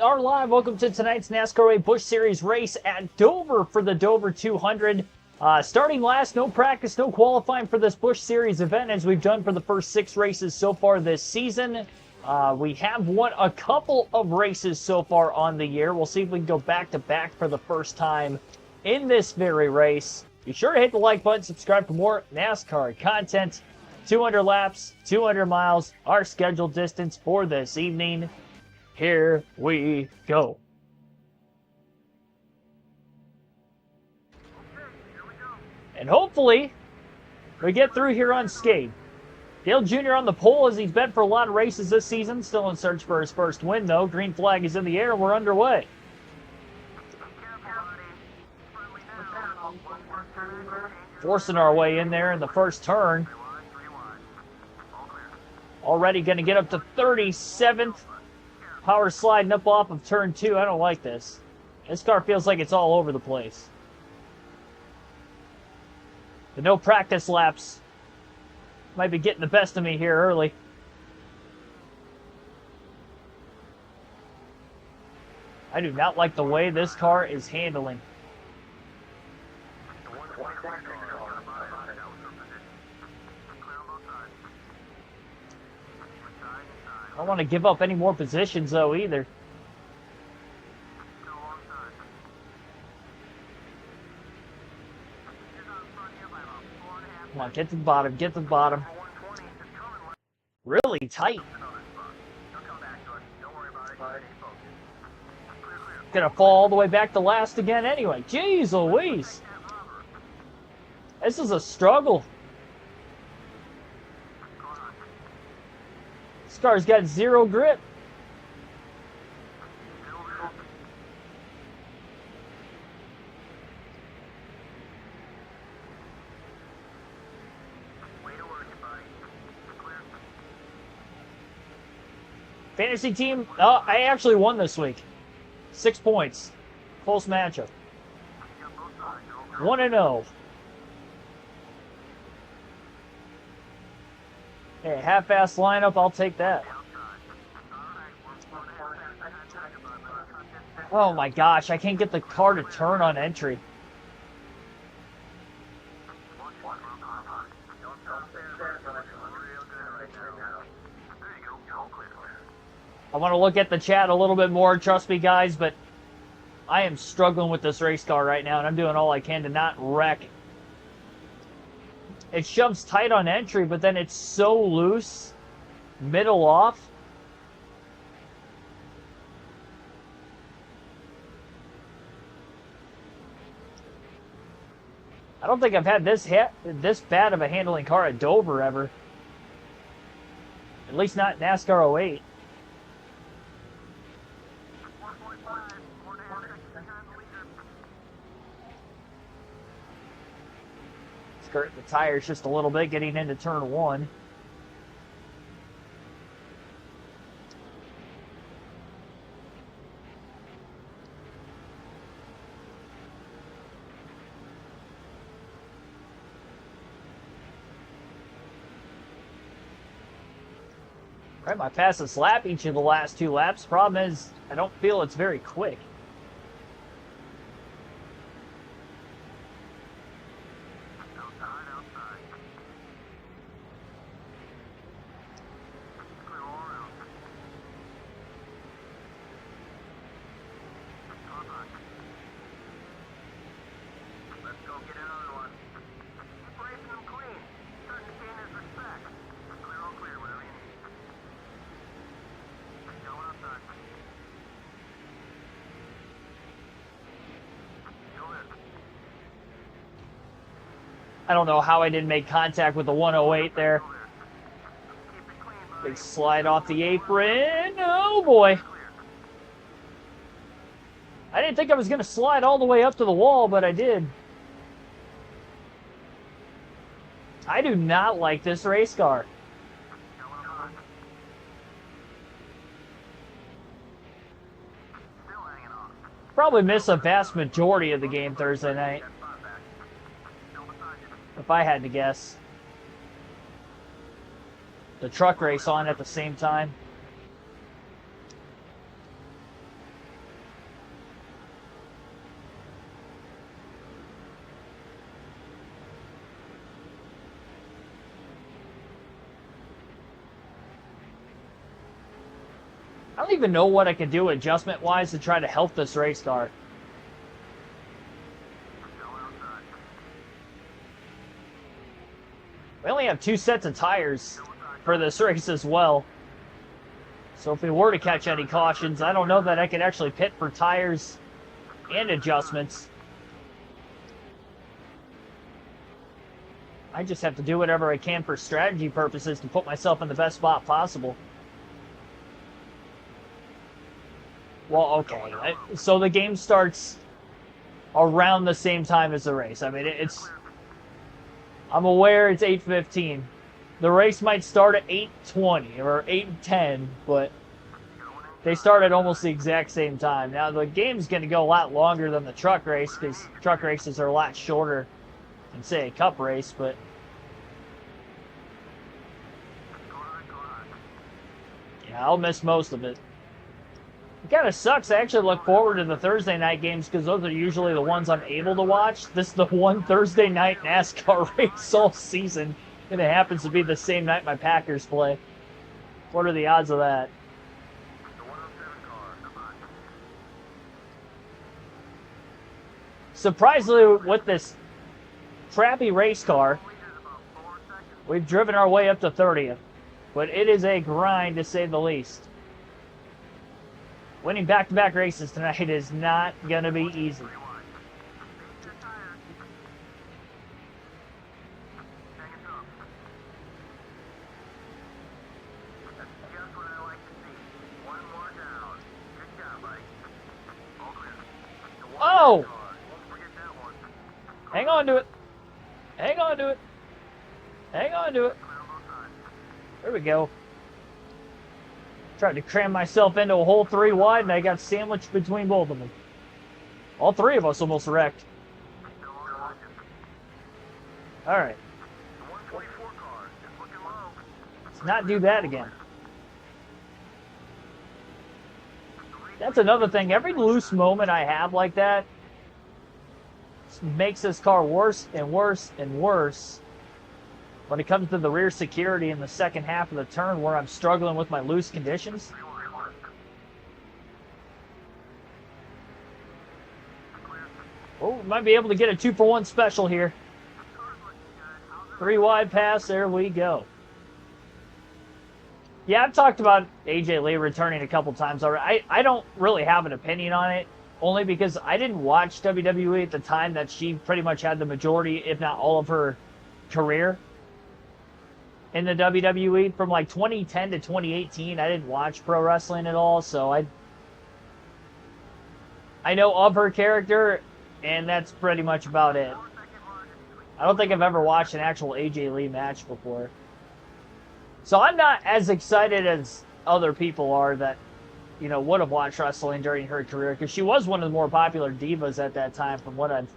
Are live. Welcome to tonight's NASCAR Busch Series race at Dover for the Dover 200. Starting last, no practice, no qualifying for this Busch Series event as we've done for the first 6 races so far this season. We have won a couple of races so far on the year. We'll see if we can go back-to-back for the first time in this very race. Be sure to hit the like button, subscribe for more NASCAR content. 200 laps, 200 miles, our scheduled distance for this evening. Here we go. And hopefully, we get through here unscathed. Dale Jr. on the pole as he's been for a lot of races this season. Still in search for his first win, though. Green flag is in the air, and we're underway. Forcing our way in there in the first turn. Already going to get up to 37th. Power sliding up off of turn 2. I don't like this. This car feels like it's all over the place. The no practice laps might be getting the best of me here early. I do not like the way this car is handling. I don't want to give up any more positions, though, either. Come on, get to the bottom, get to the bottom. Really tight. Gonna fall all the way back to last again anyway. Jeez Louise. This is a struggle. This car's got zero grip. Fantasy team, I actually won this week. 6 points. Close matchup. 1-0. Hey, half-ass lineup, I'll take that. Oh my gosh, I can't get the car to turn on entry. I want to look at the chat a little bit more, trust me guys, but I am struggling with this race car right now, and I'm doing all I can to not wreck. It shoves tight on entry, but then it's so loose, middle off. I don't think I've had this bad of a handling car at Dover ever. At least not NASCAR 08. Skirt the tires just a little bit getting into turn 1. All right, my fastest lap each of the last 2 laps. Problem is, I don't feel it's very quick. I don't know how I didn't make contact with the 108 there. Big slide off the apron. Oh boy. I didn't think I was going to slide all the way up to the wall, but I did. I do not like this race car. Probably miss a vast majority of the game Thursday night, if I had to guess. The truck race on at the same time. I don't even know what I can do adjustment-wise to try to help this race car. We only have 2 sets of tires for this race as well. So if we were to catch any cautions, I don't know that I could actually pit for tires and adjustments. I just have to do whatever I can for strategy purposes to put myself in the best spot possible. Well, okay. So the game starts around the same time as the race. I mean, I'm aware it's 8:15. The race might start at 8:20 or 8:10, but they start at almost the exact same time. Now, the game's going to go a lot longer than the truck race because truck races are a lot shorter than, say, a cup race, but yeah, I'll miss most of it. It kind of sucks. I actually look forward to the Thursday night games because those are usually the ones I'm able to watch. This is the one Thursday night NASCAR race all season, and it happens to be the same night my Packers play. What are the odds of that? Surprisingly, with this crappy race car, we've driven our way up to 30th, but it is a grind to say the least. Winning back-to-back races tonight is not going to be easy. Oh! Hang on to it. Hang on to it. Hang on to it. There we go. Tried to cram myself into a hole 3 wide, and I got sandwiched between both of them. All 3 of us almost wrecked. All right. Let's not do that again. That's another thing. Every loose moment I have like that makes this car worse and worse and worse when it comes to the rear security in the second half of the turn where I'm struggling with my loose conditions. Oh, we might be able to get a 2-for-1 special here. 3 wide pass, there we go. Yeah, I've talked about AJ Lee returning a couple times already. I don't really have an opinion on it, only because I didn't watch WWE at the time that she pretty much had the majority, if not all of her career in the WWE. From like 2010 to 2018, I didn't watch pro wrestling at all, so I know of her character, and that's pretty much about it. I don't think I've ever watched an actual AJ Lee match before. So I'm not as excited as other people are that, you know, would have watched wrestling during her career, because she was one of the more popular divas at that time from what I've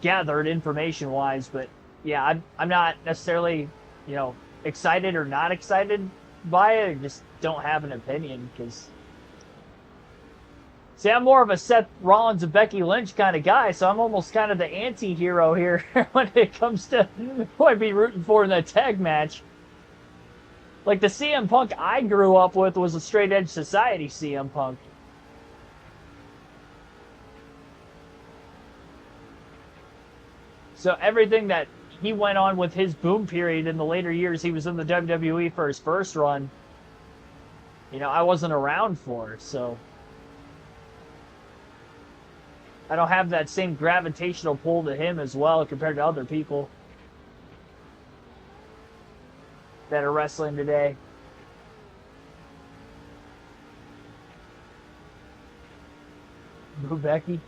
gathered information-wise. But yeah, I'm not necessarily, you know, excited or not excited by it. I just don't have an opinion, because see, I'm more of a Seth Rollins and Becky Lynch kind of guy, so I'm almost kind of the anti-hero here when it comes to who I'd be rooting for in that tag match. Like, the CM Punk I grew up with was a Straight Edge Society CM Punk. So everything that he went on with his boom period in the later years he was in the WWE for his first run, you know, I wasn't around for, so I don't have that same gravitational pull to him as well compared to other people that are wrestling today. Boo Becky.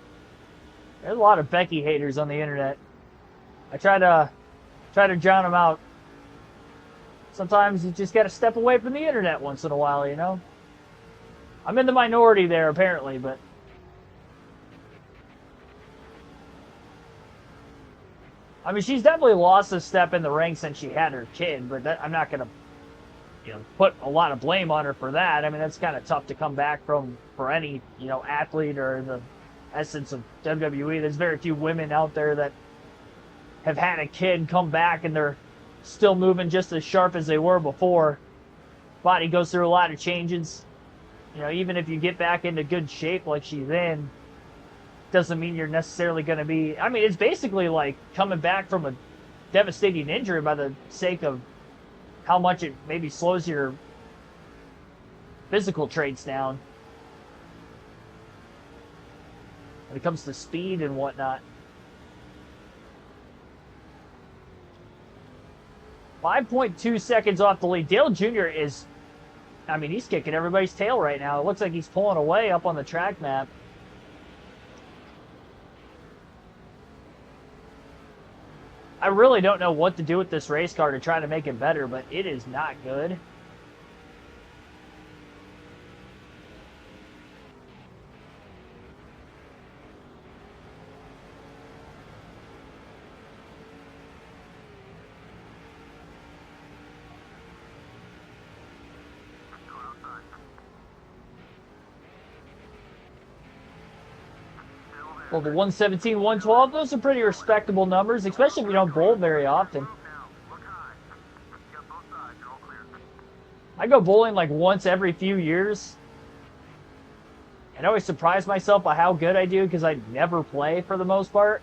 There's a lot of Becky haters on the internet. I try to drown them out. Sometimes you just got to step away from the internet once in a while, you know. I'm in the minority there apparently, but I mean, she's definitely lost a step in the ring since she had her kid, but that, I'm not going to, you know, put a lot of blame on her for that. I mean, that's kind of tough to come back from for any, you know, athlete or the essence of WWE. There's very few women out there that have had a kid come back and they're still moving just as sharp as they were before. Body goes through a lot of changes. You know, even if you get back into good shape like she's in, doesn't mean you're necessarily going to be... I mean, it's basically like coming back from a devastating injury by the sake of how much it maybe slows your physical traits down when it comes to speed and whatnot. 5.2 seconds off the lead. Dale Jr. is, I mean, he's kicking everybody's tail right now. It looks like he's pulling away up on the track map. I really don't know what to do with this race car to try to make it better, but it is not good. Well, the 117, 112, those are pretty respectable numbers, especially if you don't bowl very often. I go bowling like once every few years. And I always surprise myself by how good I do because I never play for the most part.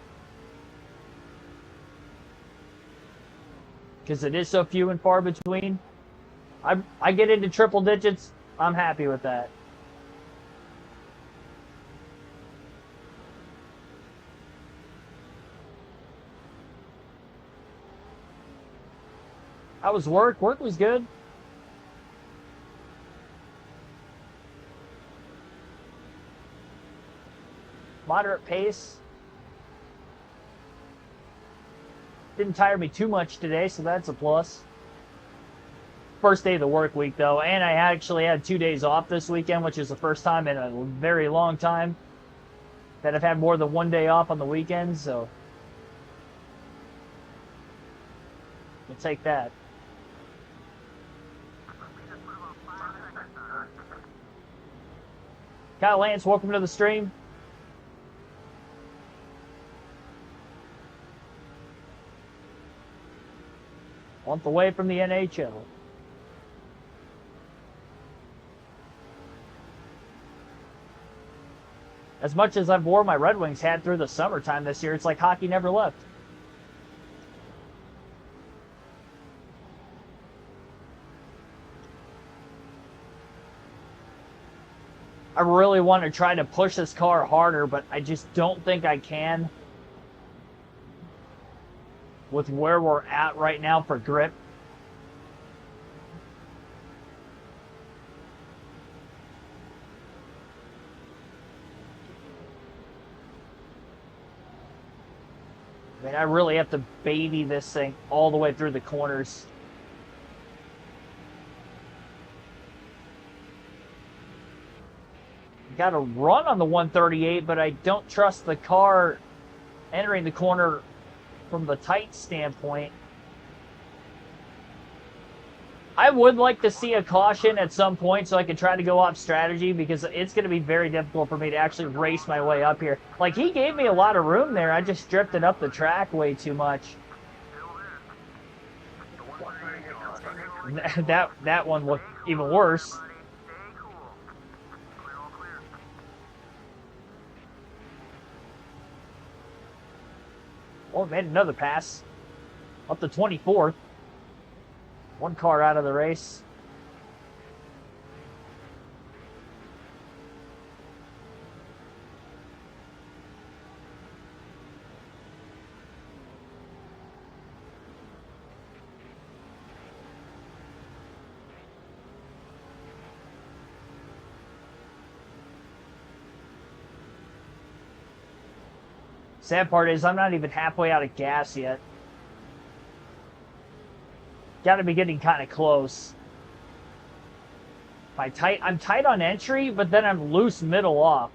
Because it is so few and far between. I get into triple digits, I'm happy with that. How was work? Work was good. Moderate pace. Didn't tire me too much today, so that's a plus. First day of the work week, though, and I actually had 2 days off this weekend, which is the first time in a very long time that I've had more than 1 day off on the weekends, so we'll take that. Kyle Lance, welcome to the stream. Month away from the NHL. As much as I've wore my Red Wings hat through the summertime this year, it's like hockey never left. I really want to try to push this car harder, but I just don't think I can with where we're at right now for grip. I mean, I really have to baby this thing all the way through the corners. Got a run on the 138, but I don't trust the car entering the corner from the tight standpoint. I would like to see a caution at some point so I can try to go off strategy, because it's going to be very difficult for me to actually race my way up here. Like, he gave me a lot of room there. I just drifted up the track way too much. That one looked even worse. Oh, made another pass. Up to 24th. One car out of the race. Sad part is I'm not even halfway out of gas yet. Got to be getting kind of close. I'm tight on entry, but then I'm loose middle off.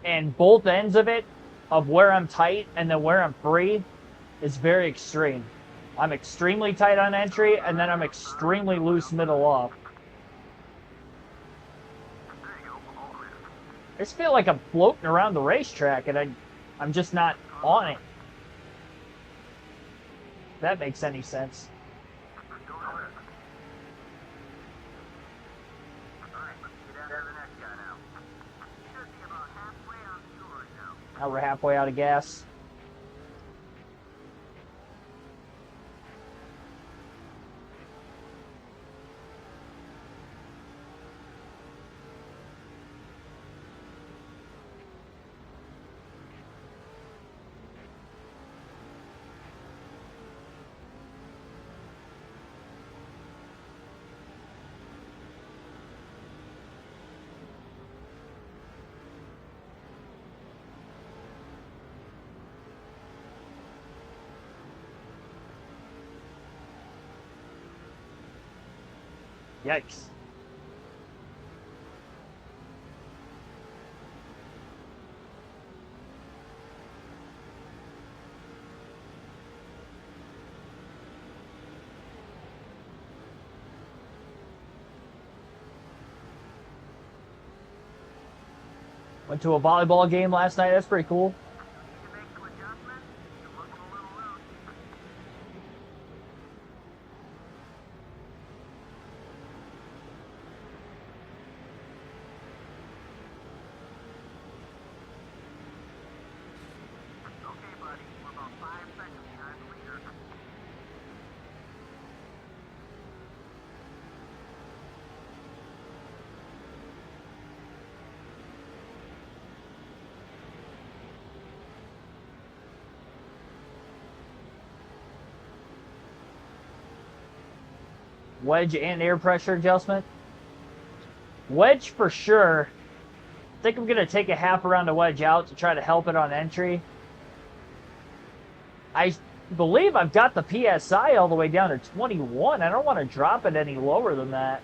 And both ends of it, of where I'm tight and then where I'm free, is very extreme. I'm extremely tight on entry, and then I'm extremely loose middle off. I just feel like I'm floating around the racetrack, and I'm just not on it. that makes any sense. Now we're halfway out of gas. Yikes. Went to a volleyball game last night. That's pretty cool. Wedge and air pressure adjustment. Wedge for sure. I think I'm going to take a half around the wedge out to try to help it on entry. I believe I've got the PSI all the way down to 21. I don't want to drop it any lower than that.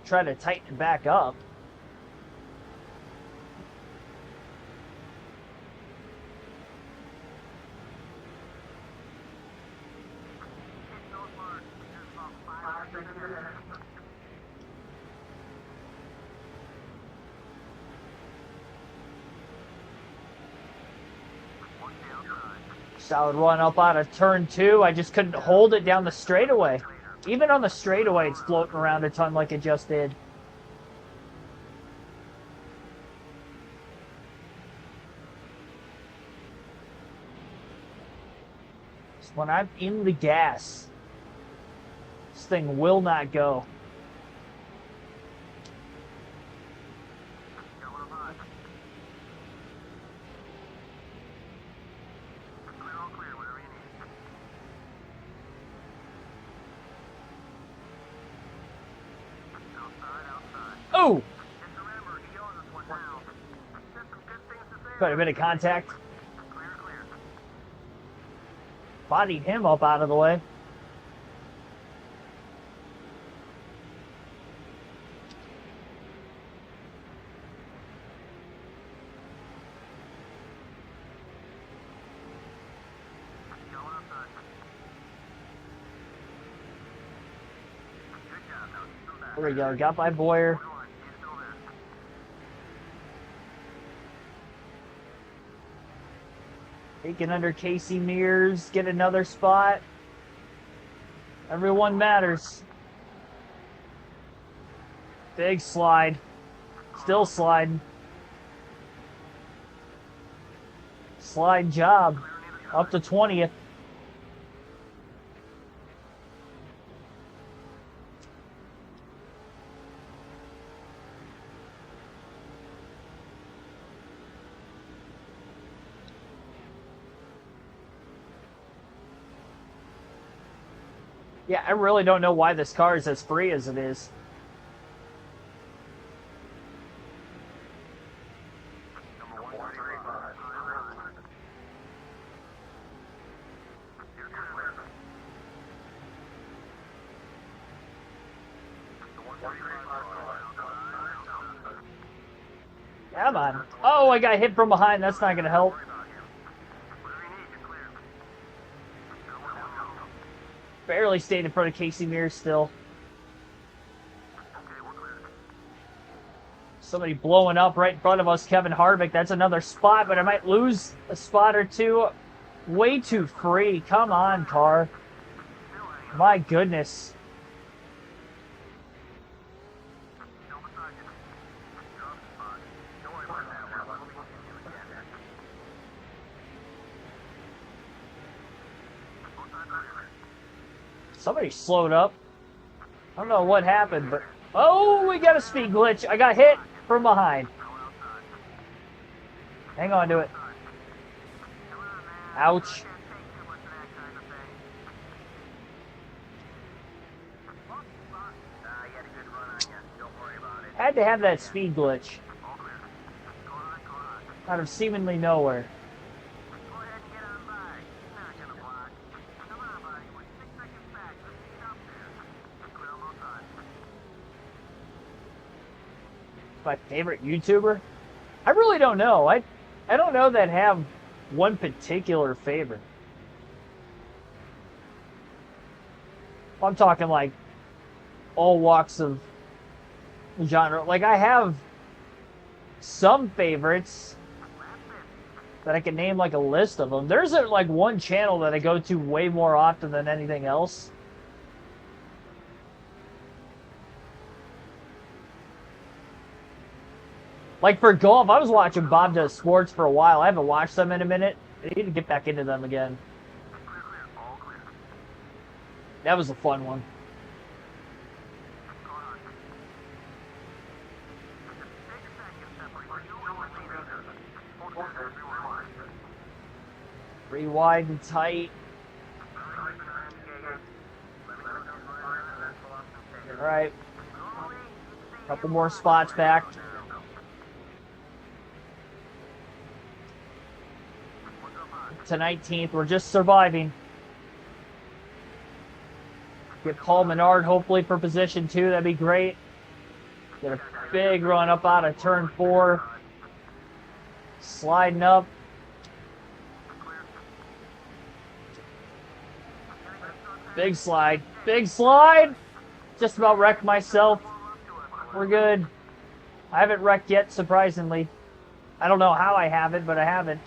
Try to tighten it back up. Solid run up out of turn 2. I just couldn't hold it down the straightaway. Even on the straightaway, it's floating around a ton like it just did. So when I'm in the gas, this thing will not go. Oh! Quite a bit of contact. Bodied him up out of the way. There we go. Got by Boyer. Taking under Casey Mears. Get another spot. Everyone matters. Big slide. Still sliding. Slide job. Up to 20th. Yeah, I really don't know why this car is as free as it is. Come on. Oh, I got hit from behind. That's not going to help. Barely stayed in front of Casey Mears still. Somebody blowing up right in front of us, Kevin Harvick. That's another spot, but I might lose a spot or two Way too free. Come on, car. My goodness. Somebody slowed up. I don't know what happened, but... Oh, we got a speed glitch. I got hit from behind. Hang on to it. Ouch. Had to have that speed glitch. Out of seemingly nowhere. My favorite YouTuber? I really don't know. I don't know that I have one particular favorite. I'm talking like all walks of genre. Like I have some favorites that I can name like a list of them. There isn't like one channel that I go to way more often than anything else. Like for golf, I was watching Bob Does Sports for a while. I haven't watched them in a minute. I need to get back into them again. That was a fun one. Pretty wide and tight. All right. Couple more spots back. To 19th. We're just surviving. Get Paul Menard hopefully for position 2. That'd be great. Get a big run up out of turn 4. Sliding up. Big slide. Big slide! Just about wrecked myself. We're good. I haven't wrecked yet, surprisingly. I don't know how I haven't, but I haven't.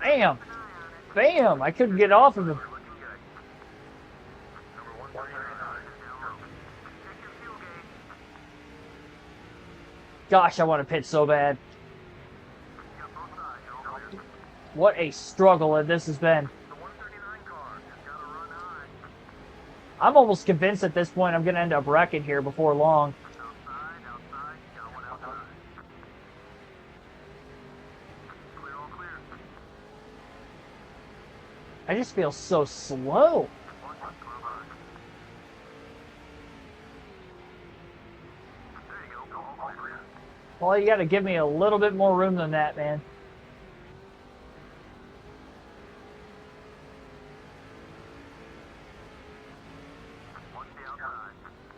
Bam! Bam! I couldn't get off of him. Gosh, I want to pit so bad. What a struggle that this has been. I'm almost convinced at this point I'm going to end up wrecking here before long. I just feel so slow. Well, you got to give me a little bit more room than that, man.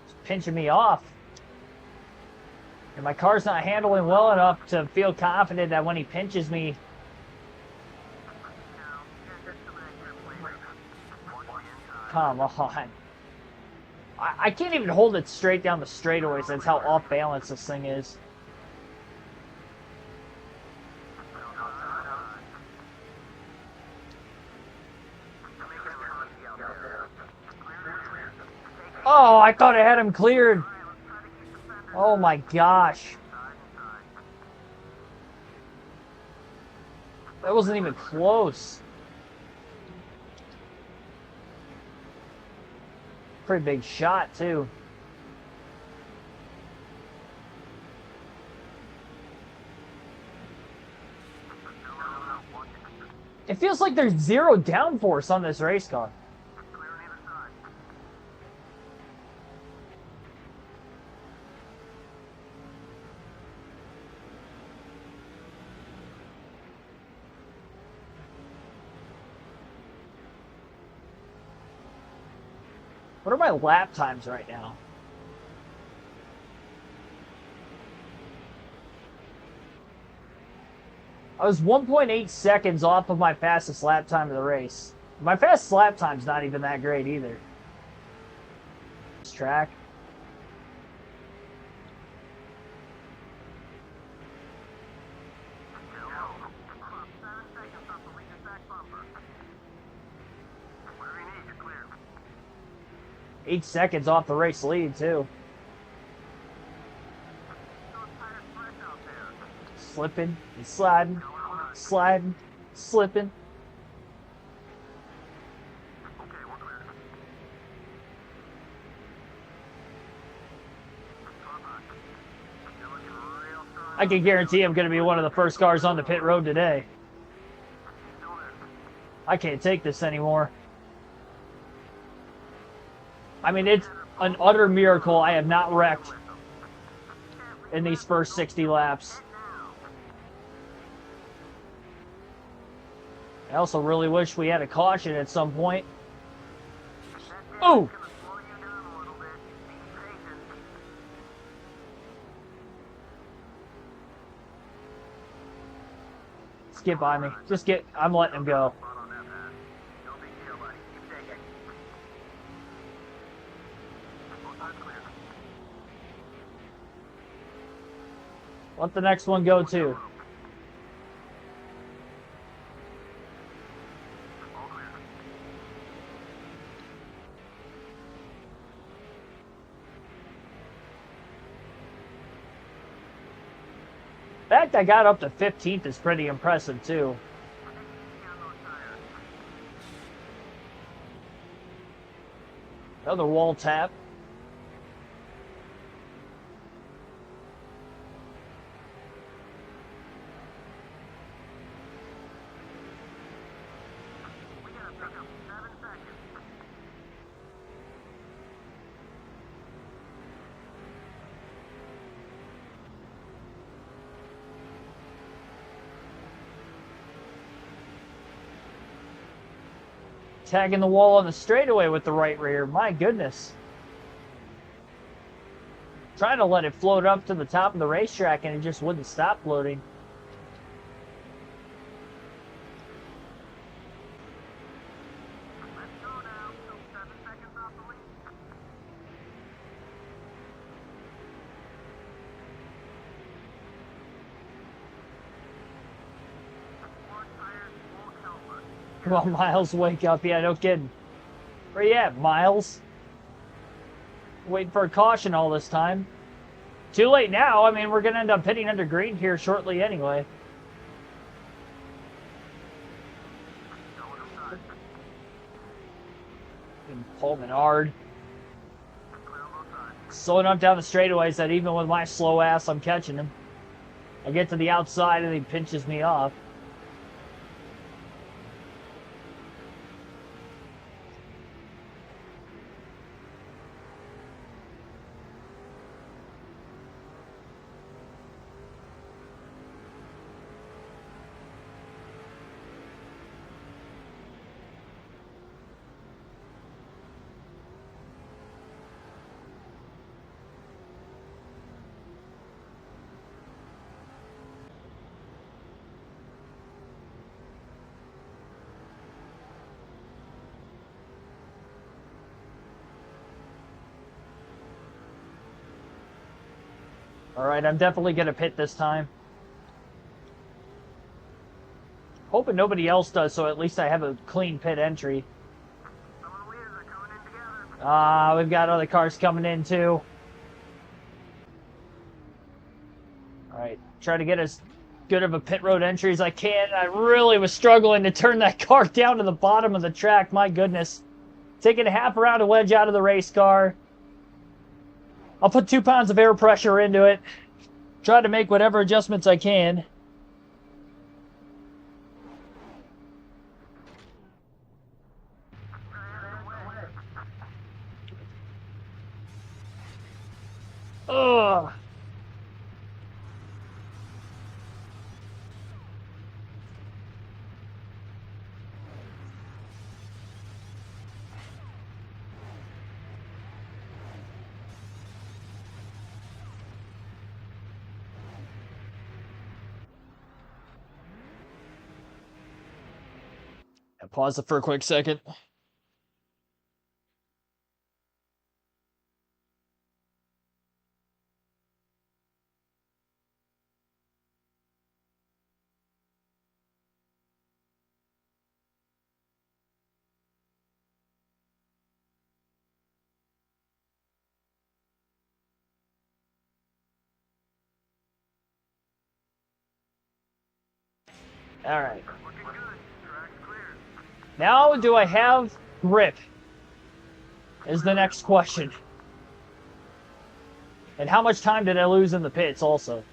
It's pinching me off. And my car's not handling well enough to feel confident that when he pinches me, come on. I can't even hold it straight down the straightaways. That's how off balance this thing is. Oh, I thought I had him cleared. Oh my gosh. That wasn't even close. Pretty big shot, too. It feels like there's zero downforce on this race car. What are my lap times right now? I was 1.8 seconds off of my fastest lap time of the race. My fastest lap time's not even that great either. racetrack. Eight seconds off the race lead, too. Slipping and sliding, sliding, slipping. I can guarantee I'm going to be one of the first cars on the pit road today. I can't take this anymore. I mean, it's an utter miracle I have not wrecked in these first 60 laps. I also really wish we had a caution at some point. Oh! Get by me. I'm letting him go. Let the next one go too. The fact I got up to 15th is pretty impressive too. Another wall tap. Tagging the wall on the straightaway with the right rear. My goodness. Trying to let it float up to the top of the racetrack and it just wouldn't stop floating. Come on, Miles, wake up. Yeah, no kidding. Where you at, Miles? Waiting for a caution all this time. Too late now. I mean, we're going to end up pitting under green here shortly anyway. And Paul Menard. Slowing up down the straightaways that even with my slow ass, I'm catching him. I get to the outside and he pinches me off. Alright, I'm definitely going to pit this time. Hoping nobody else does, so at least I have a clean pit entry. We've got other cars coming in too. Alright, try to get as good of a pit road entry as I can. I really was struggling to turn that car down to the bottom of the track. My goodness. Taking a half around to wedge out of the race car. I'll put 2 pounds of air pressure into it. Try to make whatever adjustments I can. Ugh. Pause it for a quick second. All right. Now, do I have grip? Is the next question. And how much time did I lose in the pits also?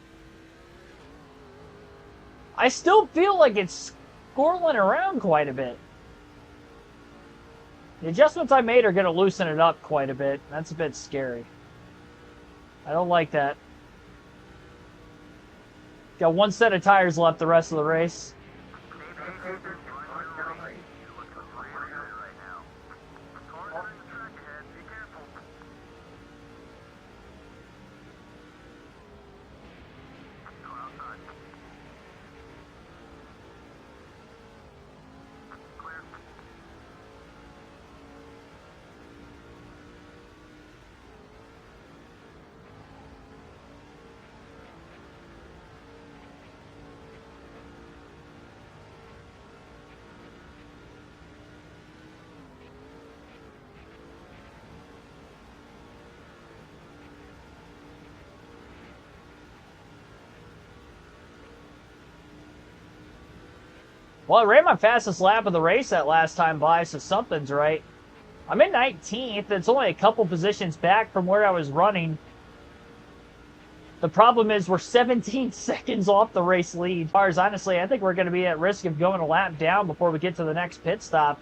I still feel like it's squirreling around quite a bit. The adjustments I made are going to loosen it up quite a bit. That's a bit scary. I don't like that. Got one set of tires left the rest of the race. Well, I ran my fastest lap of the race that last time by, so something's right. I'm in 19th. It's only a couple positions back from where I was running. The problem is we're 17 seconds off the race lead. Honestly, I think we're going to be at risk of going a lap down before we get to the next pit stop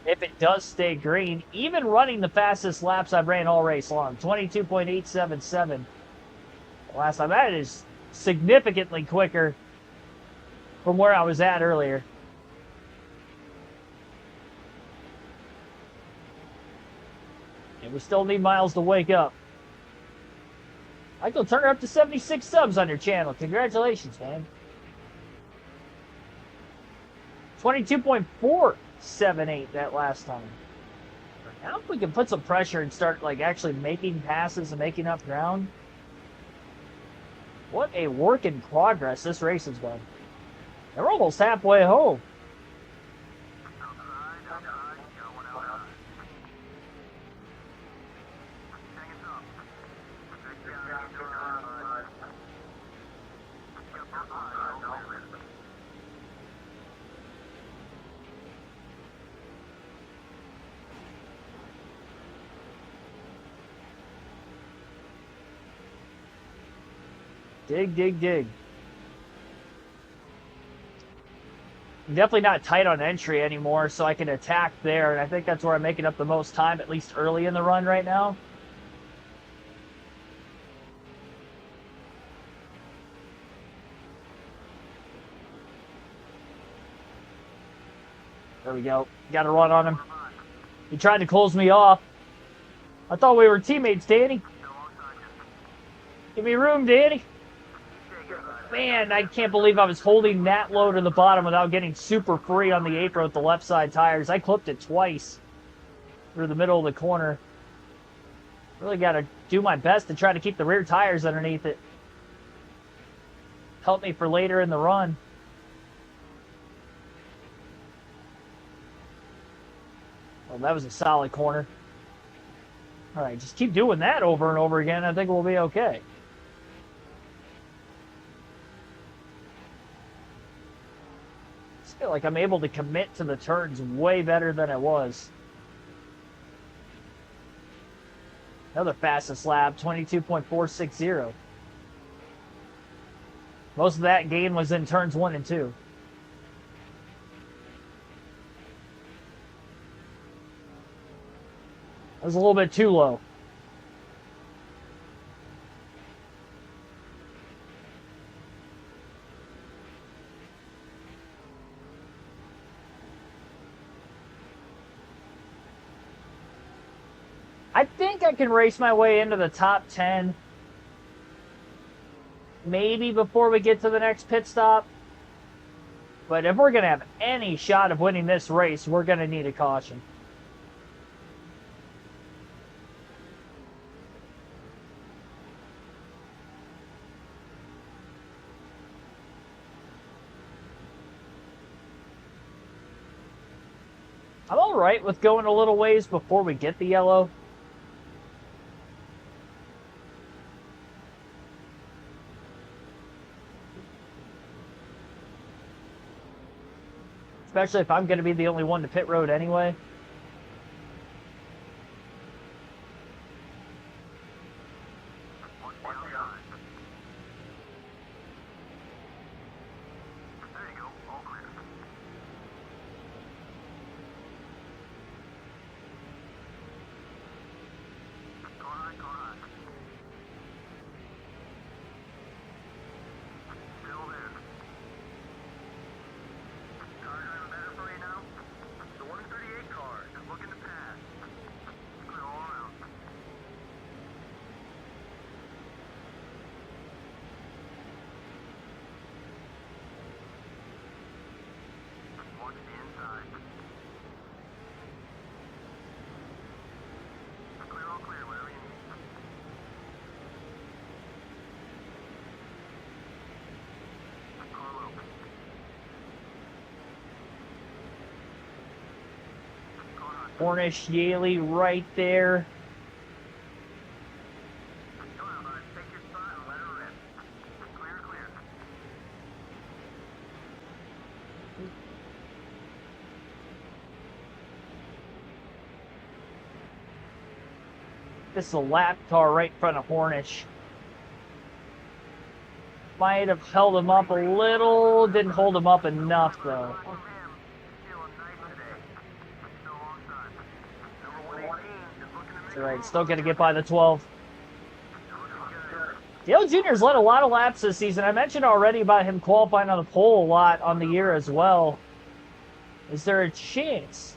if it does stay green. Even running the fastest laps I've ran all race long, 22.877. Last time, that is significantly quicker from where I was at earlier. And we still need Miles to wake up. Michael, turn her up to 76 subs on your channel. Congratulations, man. 22.478 that last time. Now if we can put some pressure and start like actually making passes and making up ground. What a work in progress this race has been. They're almost halfway home. Dig, dig, dig. I'm definitely not tight on entry anymore, so I can attack there, and I think that's where I'm making up the most time, at least early in the run right now. There we go. Got a run on him. He tried to close me off. I thought we were teammates, Danny. Give me room, Danny. Man, I can't believe I was holding that low to the bottom without getting super free on the apron with the left side tires. I clipped it twice through the middle of the corner. Really got to do my best to try to keep the rear tires underneath it. Help me for later in the run. Well, that was a solid corner. All right, just keep doing that over and over again. I think we'll be okay. I feel like I'm able to commit to the turns way better than I was. Another fastest lap, 22.460. Most of that gain was in turns 1 and 2. That was a little bit too low. I think I can race my way into the top 10. Maybe before we get to the next pit stop. But if we're going to have any shot of winning this race, we're going to need a caution. I'm all right with going a little ways before we get the yellow. especially if I'm going to be the only one to pit road anyway. Hornish, Yaley right there. This is a lap car right in front of Hornish. Might have held him up a little. Didn't hold him up enough, though. That's right. Still going to get by the 12. Dale Jr.'s led a lot of laps this season. I mentioned already about him qualifying on the pole a lot on the year as well. Is there a chance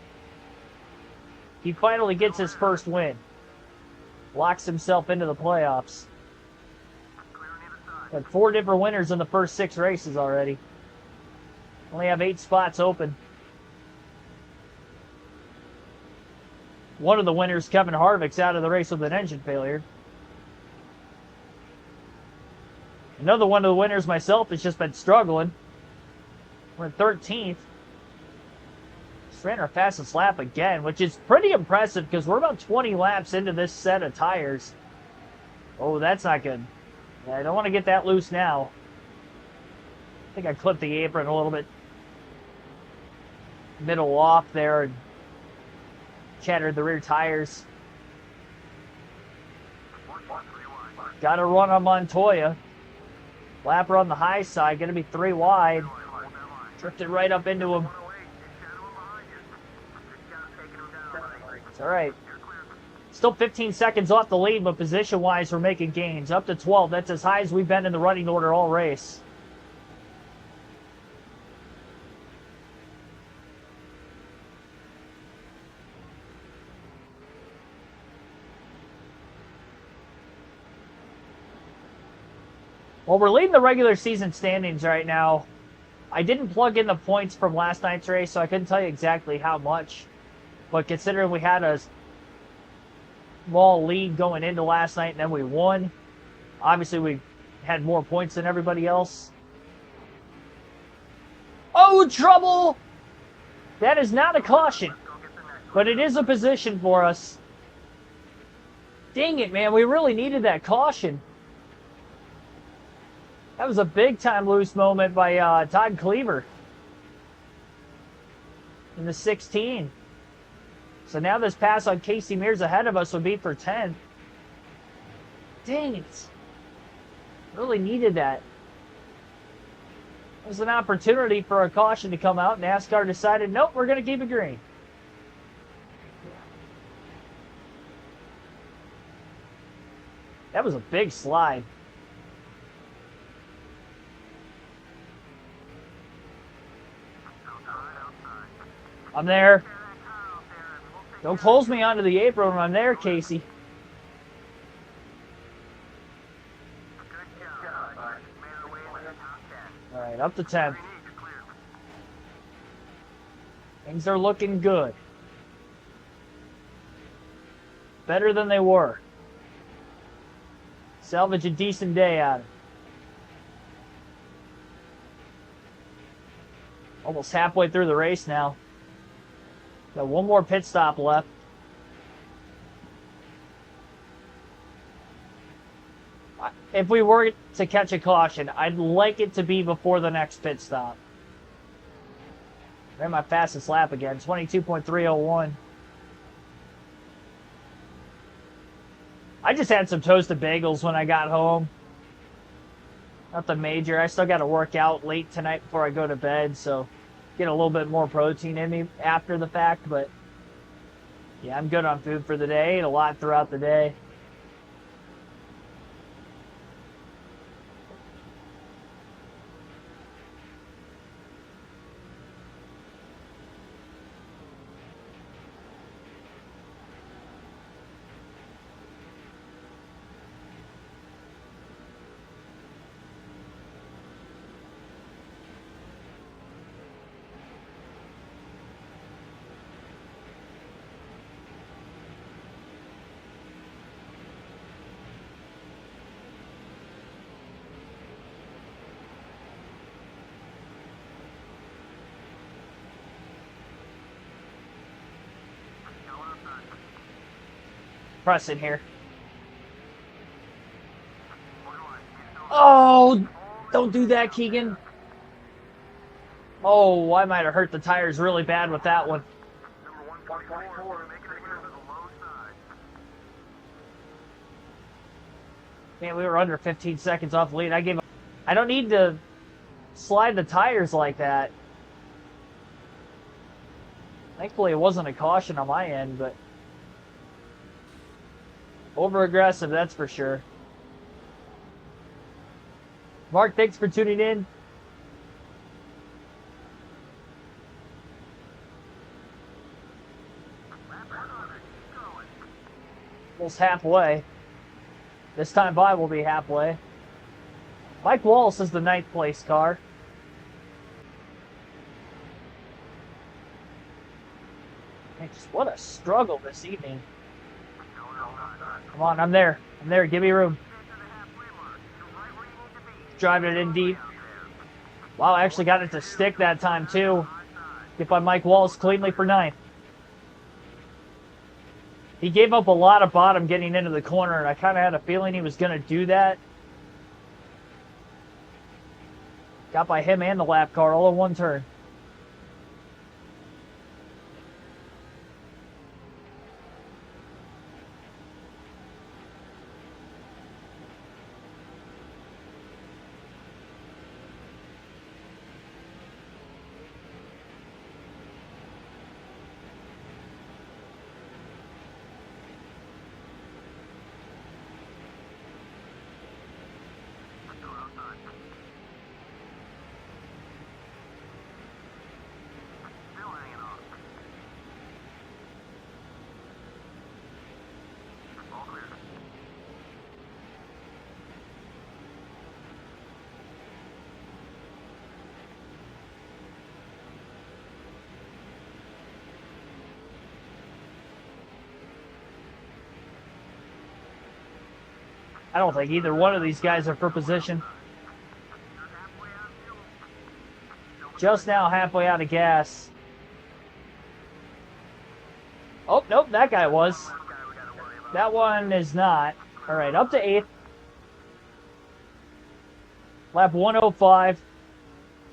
he finally gets his first win? Locks himself into the playoffs. Had 4 different winners in the first 6 races already. Only have 8 spots open. One of the winners, Kevin Harvick's out of the race with an engine failure. Another one of the winners, myself, has just been struggling. We're in 13th. Just ran our fastest lap again, which is pretty impressive because we're about 20 laps into this set of tires. Oh, that's not good. Yeah, I don't want to get that loose now. I think I clipped the apron a little bit. Middle off there and shattered the rear tires. Got to run on Montoya. Lapper on the high side, going to be 3 wide. Drifted right up into him. It's all right. Still 15 seconds off the lead, but position-wise, we're making gains. Up to 12. That's as high as we've been in the running order all race. Well, we're leading the regular season standings right now. I didn't plug in the points from last night's race, so I couldn't tell you exactly how much. But considering we had a small lead going into last night and then we won, obviously we had more points than everybody else. Oh, trouble! That is not a caution, but it is a position for us. Dang it, man. We really needed that caution. That was a big-time loose moment by Todd Cleaver in the 16. So now this pass on Casey Mears ahead of us would be for 10th. Dang it. Really needed that. It was an opportunity for a caution to come out. NASCAR decided, nope, we're going to keep it green. That was a big slide. I'm there. Don't close me onto the apron when I'm there, Casey. All right, up to 10th. Things are looking good. Better than they were. Salvage a decent day out of it. Almost halfway through the race now. Got one more pit stop left. If we were to catch a caution, I'd like it to be before the next pit stop. Ran my fastest lap again, 22.301. I just had some toasted bagels when I got home. Nothing major. I still got to work out late tonight before I go to bed, so get a little bit more protein in me after the fact, but yeah, I'm good on food for the day. Ate a lot throughout the day. Pressing here. Oh, don't do that, Keegan. Oh, I might have hurt the tires really bad with that one. Man, we were under 15 seconds off the lead. I don't need to slide the tires like that. Thankfully, it wasn't a caution on my end, but over-aggressive, that's for sure. Mark, thanks for tuning in. Almost halfway. This time by will be halfway. Mike Wallace is the 9th place car. Man, just what a struggle this evening. Come on, I'm there. I'm there. Give me room. Driving it in deep. Wow, I actually got it to stick that time, too. Get by Mike Wallace cleanly for 9th. He gave up a lot of bottom getting into the corner, and I kind of had a feeling he was going to do that. Got by him and the lap car all in one turn. I don't think either one of these guys are for position. Just now halfway out of gas. Oh, nope, that guy was. That one is not. All right, up to 8th. Lap 105.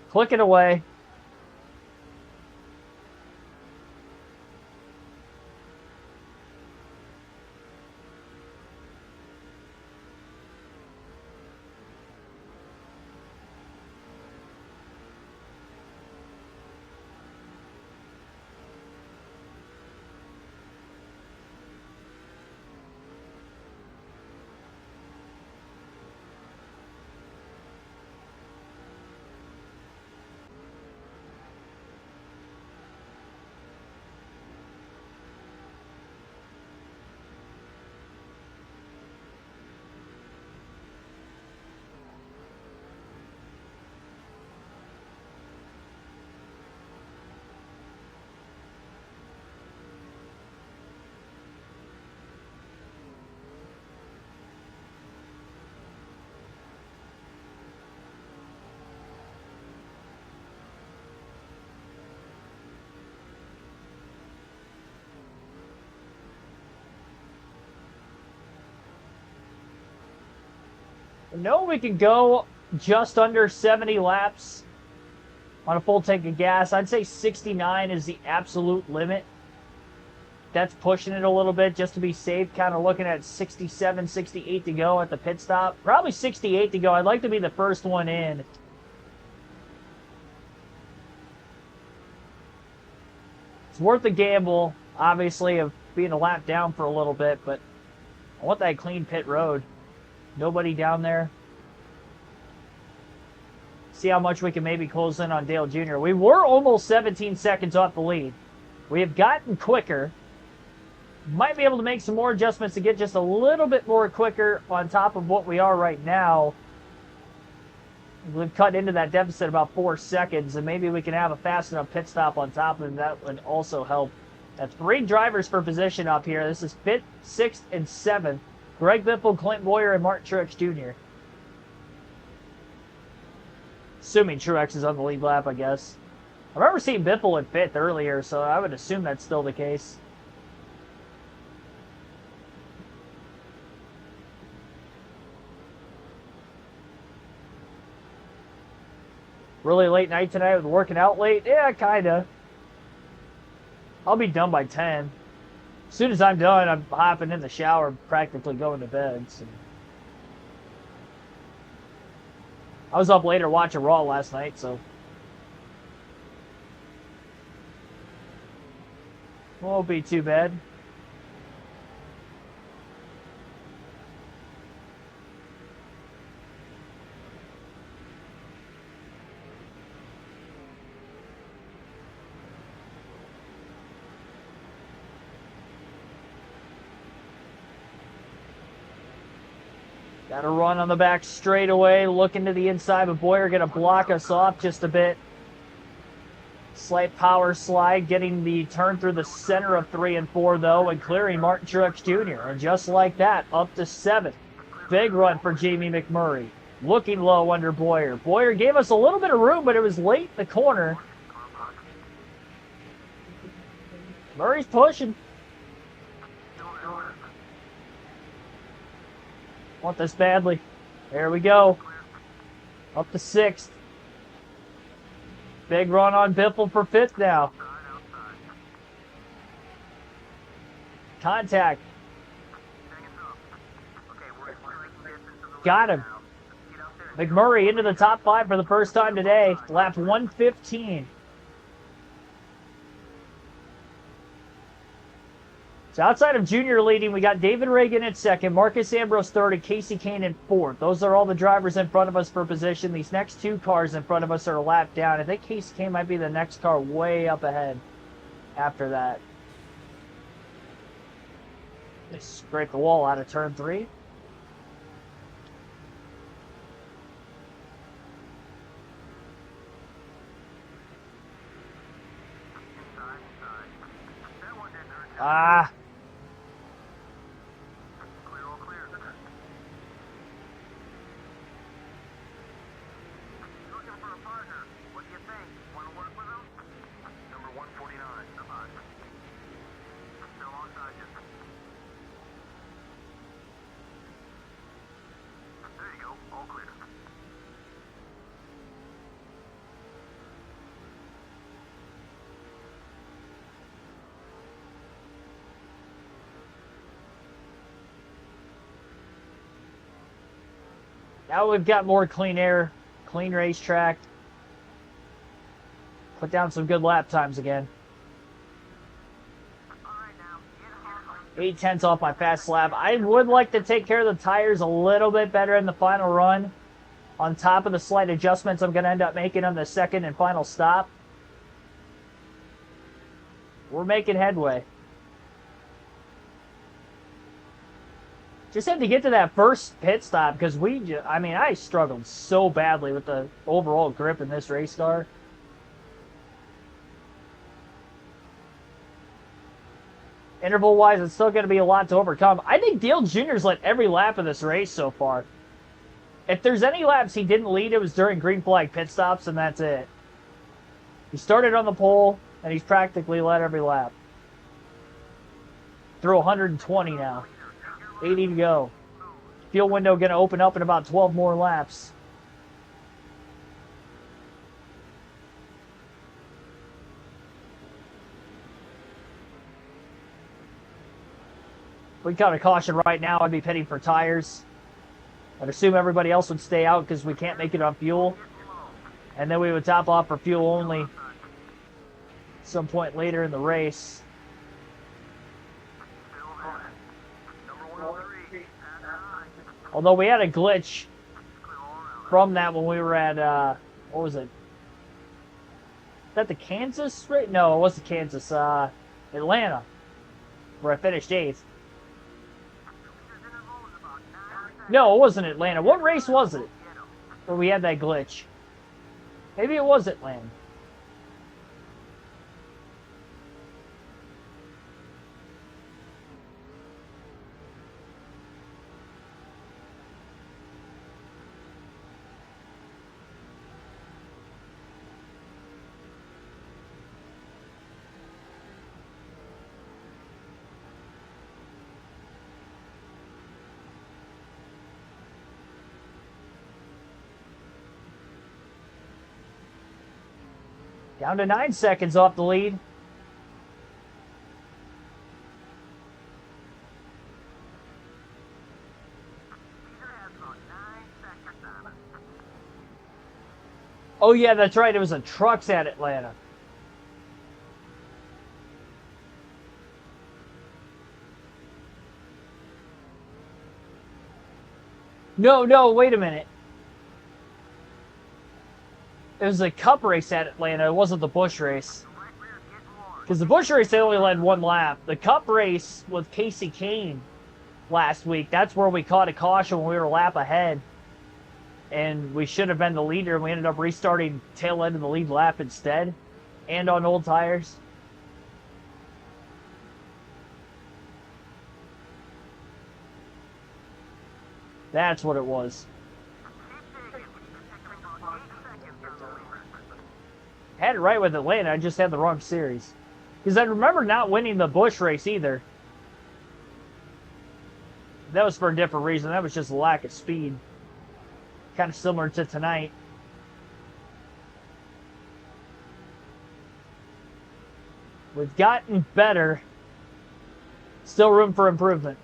Clicking away. No, we can go just under 70 laps on a full tank of gas. I'd say 69 is the absolute limit. That's pushing it a little bit just to be safe. Kind of looking at 67, 68 to go at the pit stop. Probably 68 to go. I'd like to be the first one in. It's worth the gamble, obviously, of being a lap down for a little bit, but I want that clean pit road. Nobody down there. See how much we can maybe close in on Dale Jr. We were almost 17 seconds off the lead. We have gotten quicker. Might be able to make some more adjustments to get just a little bit more quicker on top of what we are right now. We've cut into that deficit about 4 seconds, and maybe we can have a fast enough pit stop on top of it. That would also help. That's 3 drivers for position up here. This is 5th, 6th, and 7th. Greg Biffle, Clint Boyer, and Martin Truex Jr. Assuming Truex is on the lead lap, I guess. I remember seeing Biffle in 5th earlier, so I would assume that's still the case. Really late night tonight with working out late? Yeah, kinda. I'll be done by 10. As soon as I'm done, I'm hopping in the shower, practically going to bed. So. I was up later watching Raw last night, so. Won't be too bad. Got a run on the back straightaway, looking to the inside, but Boyer going to block us off just a bit. Slight power slide, getting the turn through the center of 3 and 4, though, and clearing Martin Truex Jr. And just like that, up to 7th. Big run for Jamie McMurray. Looking low under Boyer. Boyer gave us a little bit of room, but it was late in the corner. Murray's pushing. Want this badly. There we go. Up to 6th. Big run on Biffle for 5th now. Contact. Got him. McMurray into the top 5 for the first time today. Lap 115. So outside of Junior leading, we got David Reagan at 2nd, Marcus Ambrose 3rd, and Casey Kane in 4th. Those are all the drivers in front of us for position. These next 2 cars in front of us are a lap down. I think Casey Kane might be the next car way up ahead after that. They scrape the wall out of turn 3. Ah. Now we've got more clean air, clean racetrack. Put down some good lap times again. 8/10 off my fast lap. I would like to take care of the tires a little bit better in the final run. On top of the slight adjustments I'm going to end up making on the second and final stop. We're making headway. Just had to get to that first pit stop because I struggled so badly with the overall grip in this race car. Interval-wise, it's still going to be a lot to overcome. I think Dale Jr.'s led every lap of this race so far. If there's any laps he didn't lead, it was during green flag pit stops, and that's it. He started on the pole, and he's practically led every lap. Through 120 now. 80 to go. Fuel window going to open up in about 12 more laps. we got a caution right now, I'd be pitting for tires. I'd assume everybody else would stay out because we can't make it on fuel. And then we would top off for fuel only some point later in the race. Although we had a glitch from that when we were at, what was it? Is that the Kansas race? No, it wasn't Kansas. Atlanta, where I finished 8th. No, it wasn't Atlanta. What race was it where we had that glitch? Maybe it was Atlanta. Down to 9 seconds off the lead. Oh yeah, that's right. It was a trucks at Atlanta. No, wait a minute. It was a cup race at Atlanta. It wasn't the Busch race. Because the Busch race, they only led 1 lap. The cup race with Casey Kane last week, that's where we caught a caution when we were a lap ahead. And we should have been the leader, and we ended up restarting tail end of the lead lap instead. And on old tires. That's what it was. Had it right with Atlanta, I just had the wrong series. Because I remember not winning the Busch race either. That was for a different reason. That was just a lack of speed. Kind of similar to tonight. We've gotten better. Still room for improvement.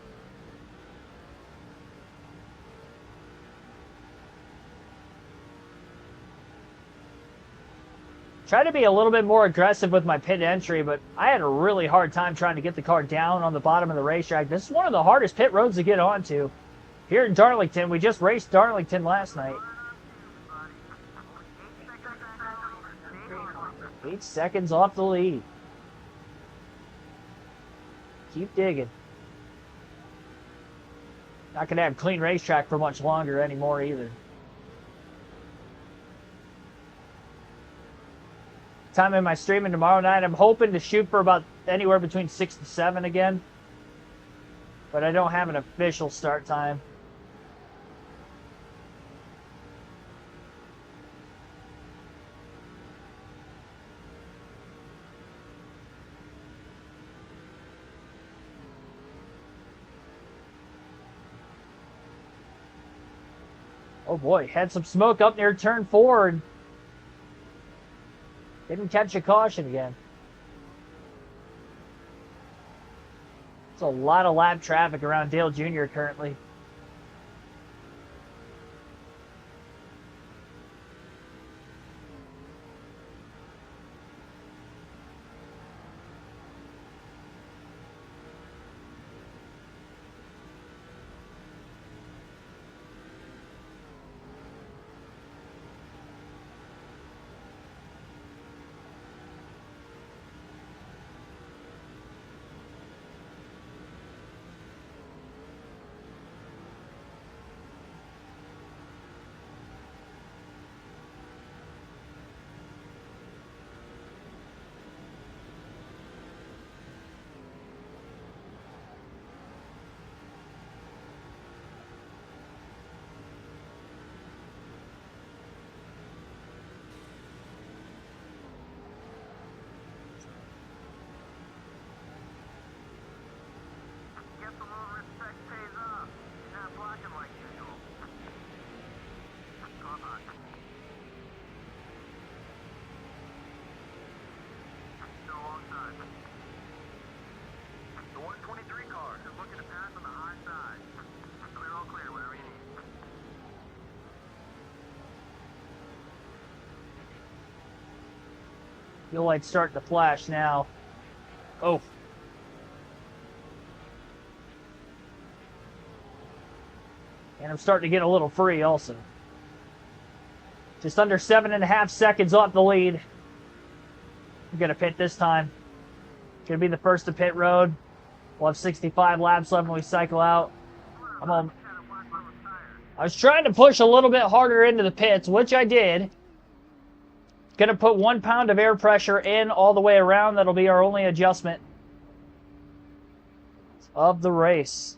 Try to be a little bit more aggressive with my pit entry, but I had a really hard time trying to get the car down on the bottom of the racetrack. This is one of the hardest pit roads to get onto. Here in Darlington, we just raced Darlington last night. 8 seconds off the lead. Keep digging. Not going to have clean racetrack for much longer anymore either. Time in my streaming tomorrow night, I'm hoping to shoot for about anywhere between 6 to 7 again. But I don't have an official start time. Oh boy, had some smoke up near turn 4 and didn't catch a caution again. It's a lot of lap traffic around Dale Jr. currently. Fuel light's starting to flash now. Oh. And I'm starting to get a little free also. Just under 7.5 seconds off the lead. I'm going to pit this time. Going to be the first to pit road. We'll have 65 laps left when we cycle out. I was trying to push a little bit harder into the pits, which I did. Going to put 1 pound of air pressure in all the way around. That'll be our only adjustment of the race.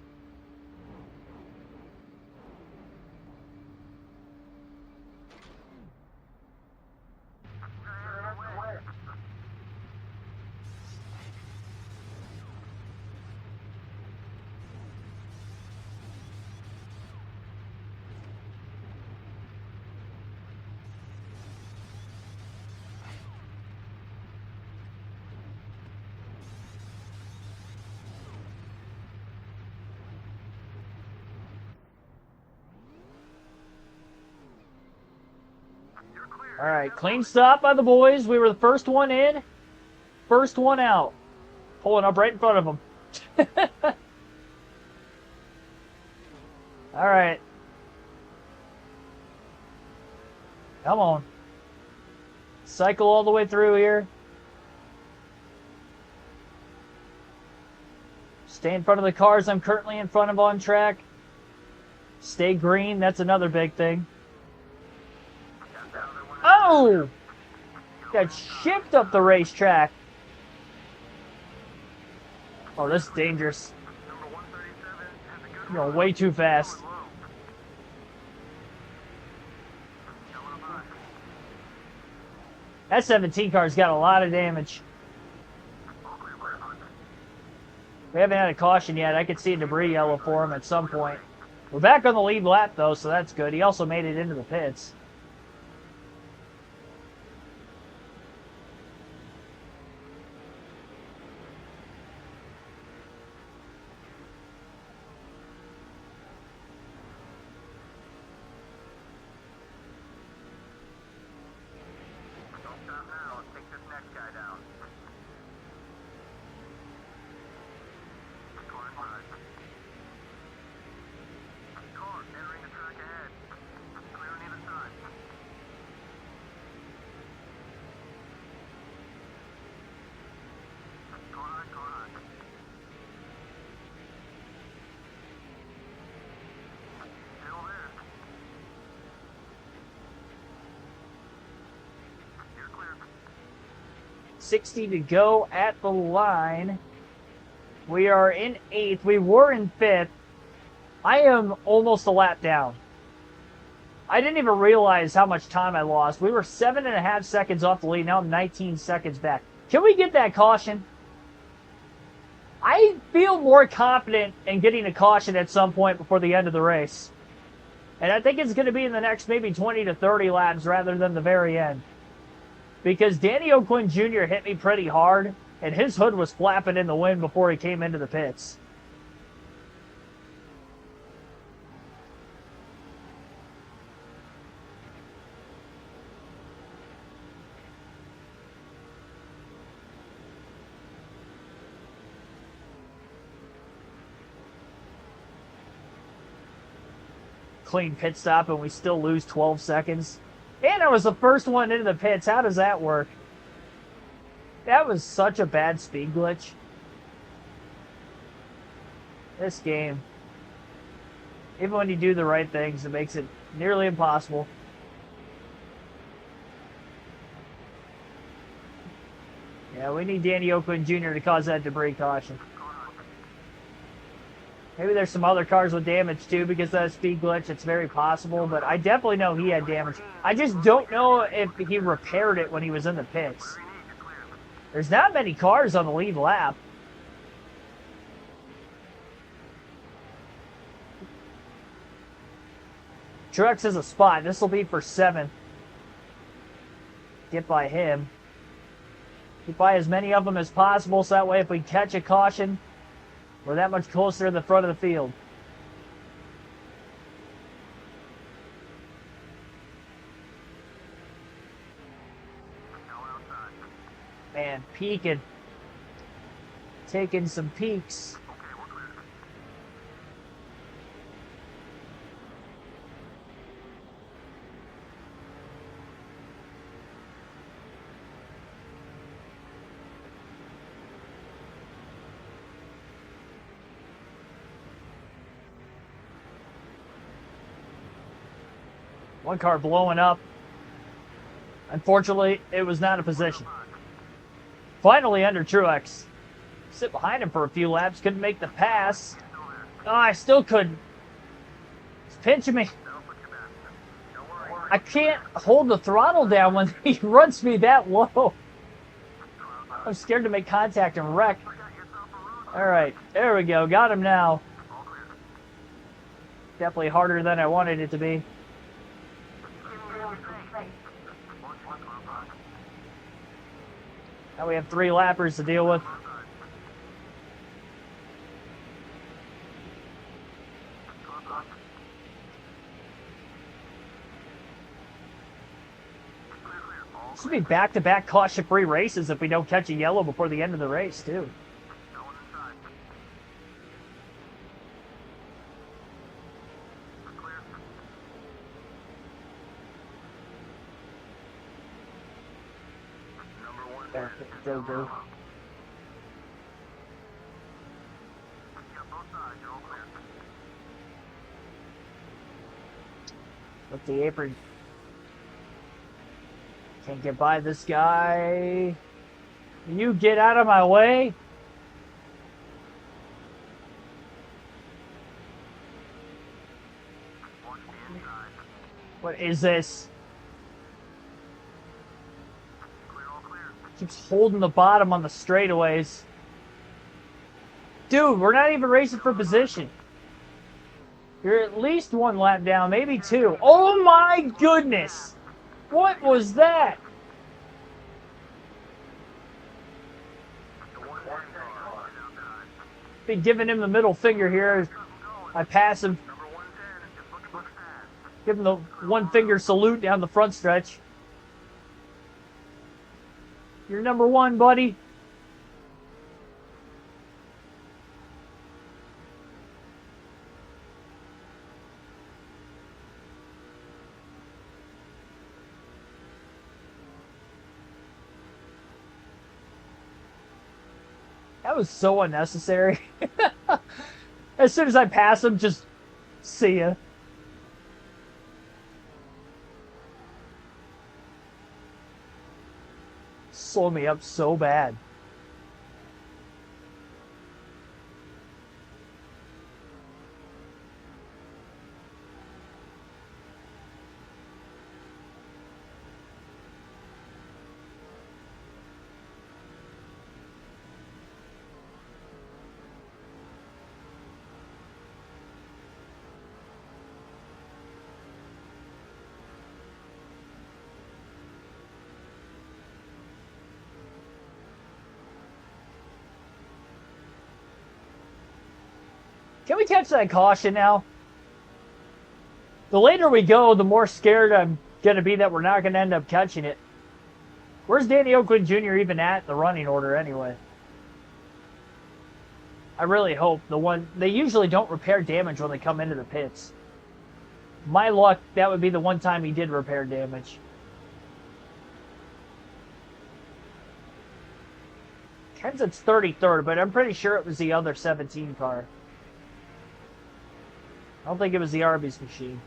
All right, clean stop by the boys. We were the first one in, first one out. Pulling up right in front of them. All right. Come on. Cycle all the way through here. Stay in front of the cars I'm currently in front of on track. Stay green. That's another big thing. Oh! Got shipped up the racetrack. Oh, this is dangerous. You're going way too fast. That 17 car's got a lot of damage. We haven't had a caution yet. I could see a debris yellow for him at some point. We're back on the lead lap, though, so that's good. He also made it into the pits. .60 to go at the line. We are in 8th. We were in 5th. I am almost a lap down. I didn't even realize how much time I lost. We were 7.5 seconds off the lead. Now I'm 19 seconds back. Can we get that caution? I feel more confident in getting a caution at some point before the end of the race. And I think it's going to be in the next maybe 20 to 30 laps rather than the very end. Because Danny O'Quinn Jr. hit me pretty hard, and his hood was flapping in the wind before he came into the pits. Clean pit stop, and we still lose 12 seconds. And I was the first one into the pits. How does that work? That was such a bad speed glitch. This game, even when you do the right things, it makes it nearly impossible. Yeah, we need Danny O'Quinn Jr. to cause that debris caution. Maybe there's some other cars with damage too because of that speed glitch. It's very possible, but I definitely know he had damage. I just don't know if he repaired it when he was in the pits. There's not many cars on the lead lap. Truex has a spot. This will be for 7th. Get by him. Get by as many of them as possible so that way if we catch a caution, we're that much closer to the front of the field. Man, peeking. Taking some peeks. One car blowing up. Unfortunately, it was not a position. Finally under Truex. Sit behind him for a few laps. Couldn't make the pass. Oh, I still couldn't. He's pinching me. I can't hold the throttle down when he runs me that low. I'm scared to make contact and wreck. All right, there we go. Got him now. Definitely harder than I wanted it to be. Now we have 3 lappers to deal with. This would be back-to-back caution-free races if we don't catch a yellow before the end of the race, too. Go. With the apron. Can't get by this guy. Can you get out of my way? What is this? Keeps holding the bottom on the straightaways. Dude, we're not even racing for position. You're at least 1 lap down, maybe 2. Oh my goodness! What was that? Been giving him the middle finger here. I pass him. Give him the 1 finger salute down the front stretch. You're number 1, buddy. That was so unnecessary. As soon as I pass him, just see ya. Slow me up so bad. Can we catch that caution now? The later we go, the more scared I'm going to be that we're not going to end up catching it. Where's Danny Oakland Jr. even at the running order anyway? I really hope they usually don't repair damage when they come into the pits. My luck, that would be the one time he did repair damage. Kenseth's 33rd, but I'm pretty sure it was the other 17 car. I don't think it was the Arby's machine.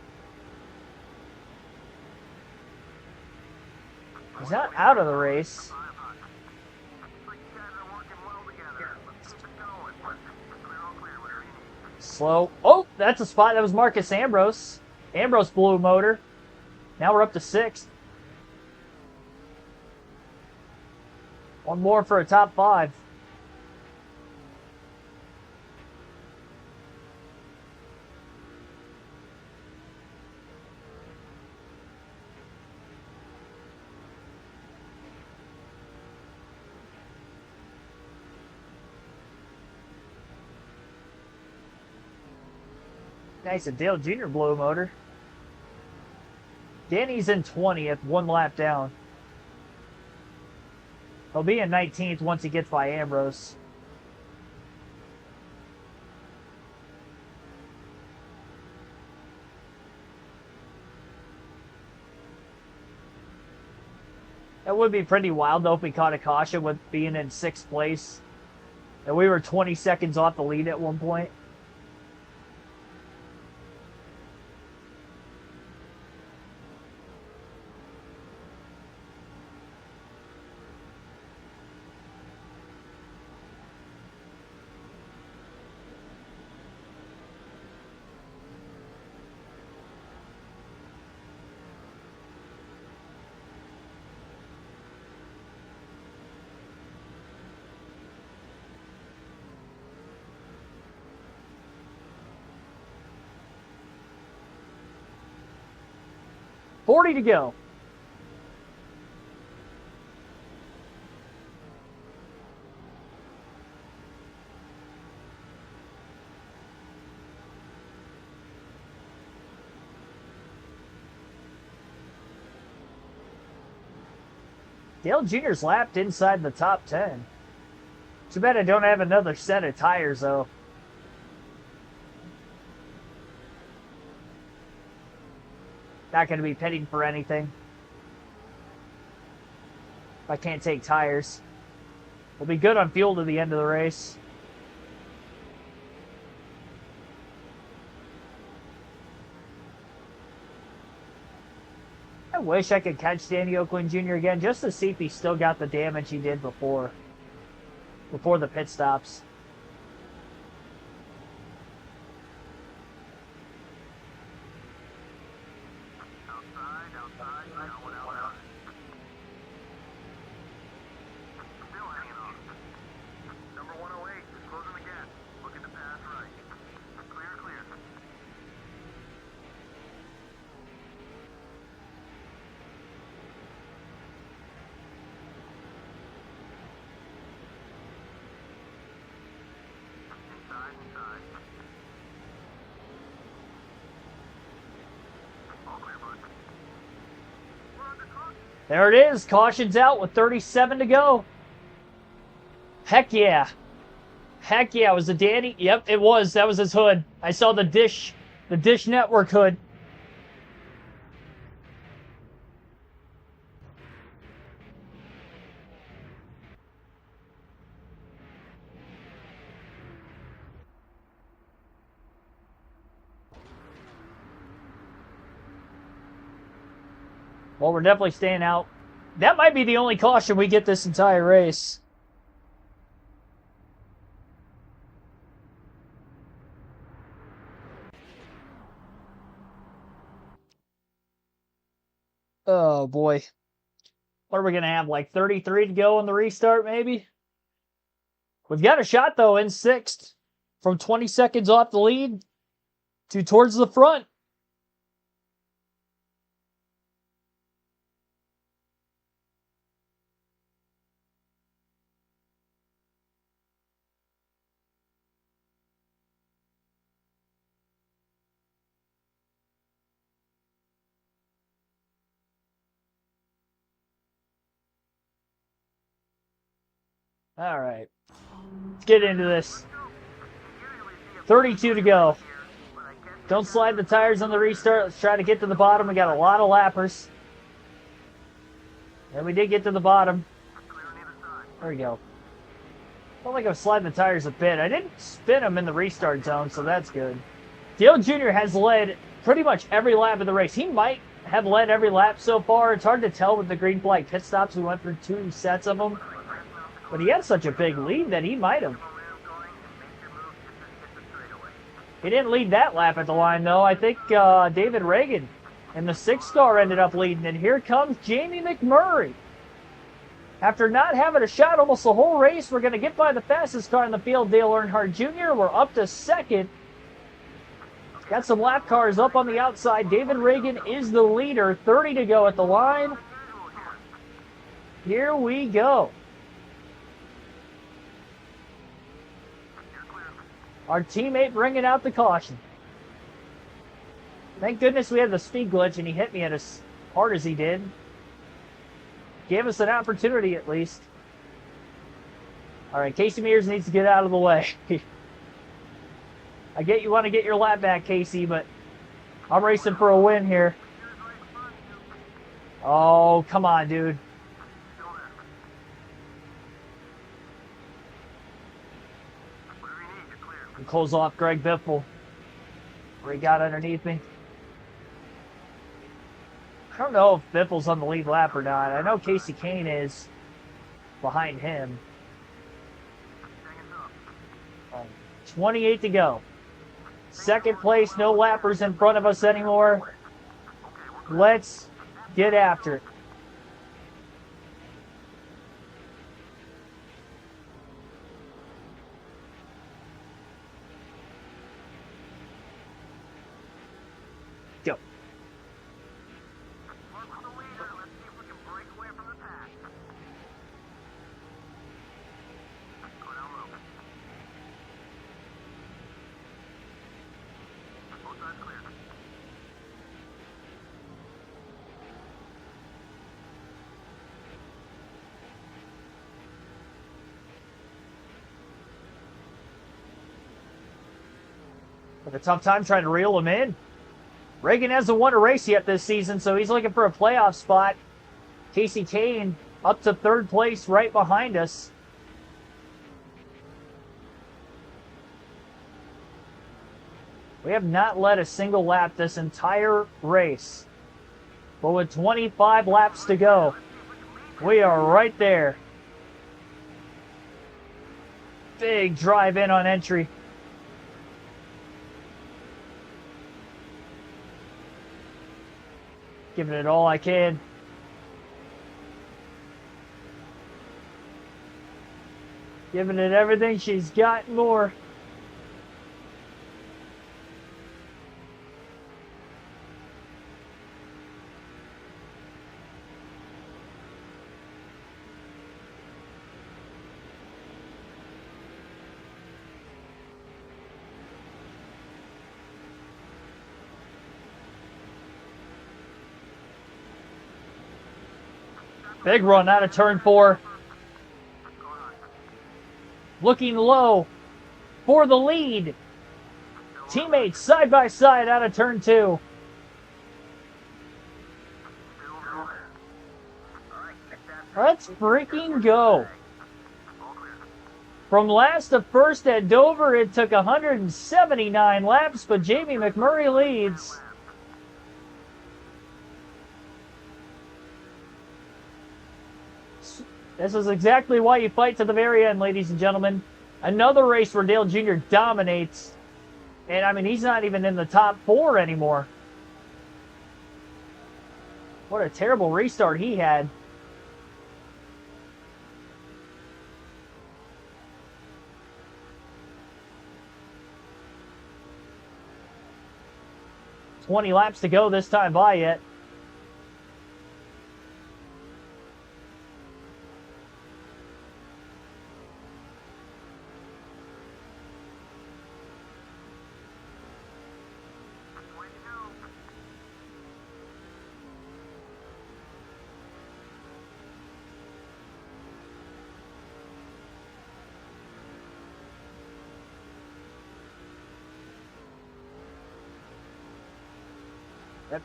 He's not out of the race. Slow. Oh, that's a spot. That was Marcus Ambrose. Ambrose blew a motor. Now we're up to 6th. 1 more for a top 5. Nice, and Dale Jr. blew a motor. Danny's in 20th, 1 lap down. He'll be in 19th once he gets by Ambrose. That would be pretty wild, though, if we caught a caution with being in 6th place. And we were 20 seconds off the lead at one point. $40 to go. Dale Jr.'s lapped inside the top 10. Too bad I don't have another set of tires, though. Not going to be pitting for anything. If I can't take tires. We'll be good on fuel to the end of the race. I wish I could catch Danny Oakland Jr. again just to see if he still got the damage he did before the pit stops. There it is. Caution's out with 37 to go. Heck yeah. Heck yeah. Was it Danny? Yep, it was. That was his hood. I saw the Dish Network hood. Well, we're definitely staying out. That might be the only caution we get this entire race. Oh, boy. What are we going to have, like 33 to go on the restart, maybe? We've got a shot, though, in 6th. From 20 seconds off the lead to towards the front. All right, let's get into this. 32 to go. Don't slide the tires on the restart. Let's try to get to the bottom. We got a lot of lappers. And we did get to the bottom. There we go. Felt like I was sliding the tires a bit. I didn't spin them in the restart zone, so that's good. Dale Jr. has led pretty much every lap of the race. He might have led every lap so far. It's hard to tell with the green flag pit stops. We went through 2 sets of them. But he had such a big lead that he might have. He didn't lead that lap at the line, though. I think David Reagan in the 6th car ended up leading. And here comes Jamie McMurray. After not having a shot almost the whole race, we're going to get by the fastest car in the field, Dale Earnhardt Jr. We're up to 2nd. Got some lap cars up on the outside. David Reagan is the leader. 30 to go at the line. Here we go. Our teammate bringing out the caution. Thank goodness we had the speed glitch and he hit me as hard as he did. Gave us an opportunity at least. All right, Casey Mears needs to get out of the way. I get you want to get your lap back, Casey, but I'm racing for a win here. Oh, come on, dude. And close off Greg Biffle, where he got underneath me. I don't know if Biffle's on the lead lap or not. I know Casey Kane is behind him. 28 to go. Second place, no lappers in front of us anymore. Let's get after it. Go. With a tough time trying to reel him in. Reagan hasn't won a race yet this season, so he's looking for a playoff spot. Casey Kane up to third place right behind us. We have not led a single lap this entire race. But with 25 laps to go, we are right there. Big drive in on entry. Giving it all I can. Giving it everything she's got and more. Big run out of turn 4. Looking low for the lead. Teammates side by side out of turn 2. Let's freaking go. From last to first at Dover, it took 179 laps, but Jamie McMurray leads. This is exactly why you fight to the very end, ladies and gentlemen. Another race where Dale Jr. dominates. And, I mean, he's not even in the top 4 anymore. What a terrible restart he had. "20 laps to go this time by yet.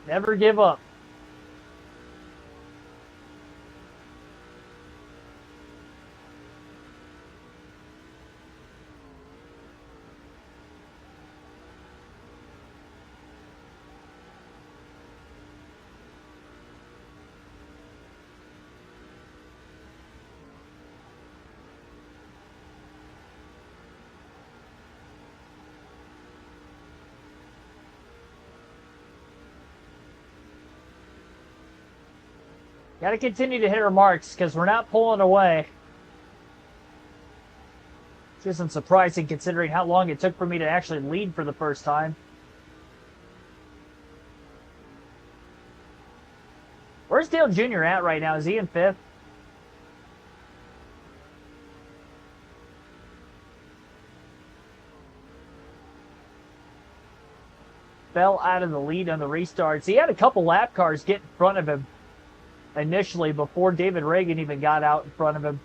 Never give up. Got to continue to hit our marks because we're not pulling away. This isn't surprising considering how long it took for me to actually lead for the first time. Where's Dale Jr. at right now? Is he in 5th? Fell out of the lead on the restarts. He had a couple lap cars get in front of him initially before David Reagan even got out in front of him.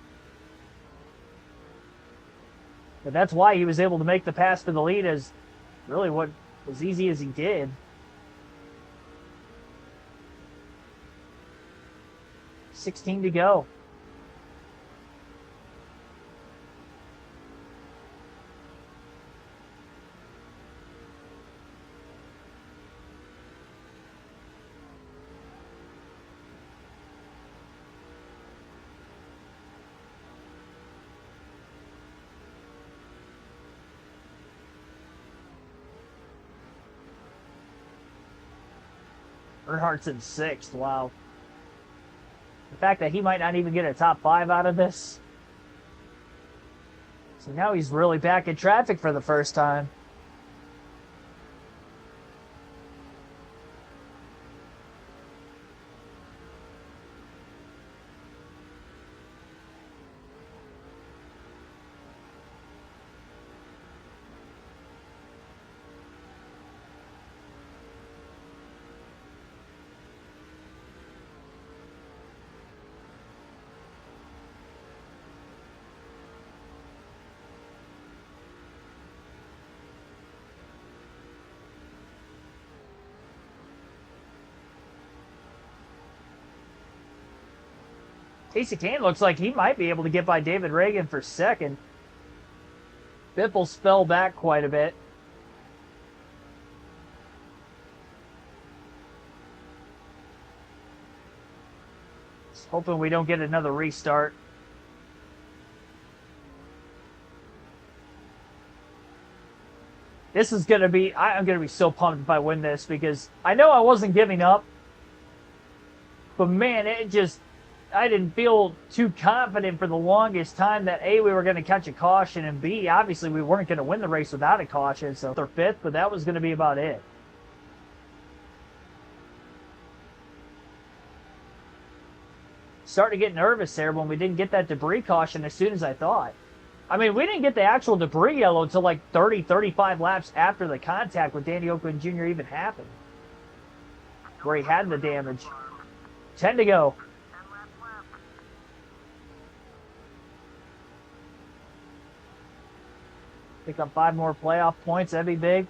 But that's why he was able to make the pass to the lead as really what as easy as he did. 16 to go. Earnhardt's in 6th. Wow. The fact that he might not even get a top 5 out of this. So now he's really back in traffic for the first time. Casey Kane looks like he might be able to get by David Reagan for second. Biffles fell back quite a bit. Just hoping we don't get another restart. This is going to be, I'm going to be so pumped if I win this because I know I wasn't giving up. But man, it just, I didn't feel too confident for the longest time that A, we were going to catch a caution, and B, obviously we weren't going to win the race without a caution, so they're 5th, but that was going to be about it. Starting to get nervous there when we didn't get that debris caution as soon as I thought. I mean, we didn't get the actual debris yellow until like 30, 35 laps after the contact with Danny Oakland Jr. even happened, where he had the damage. 10 to go. Pick up 5 more playoff points. That'd be big.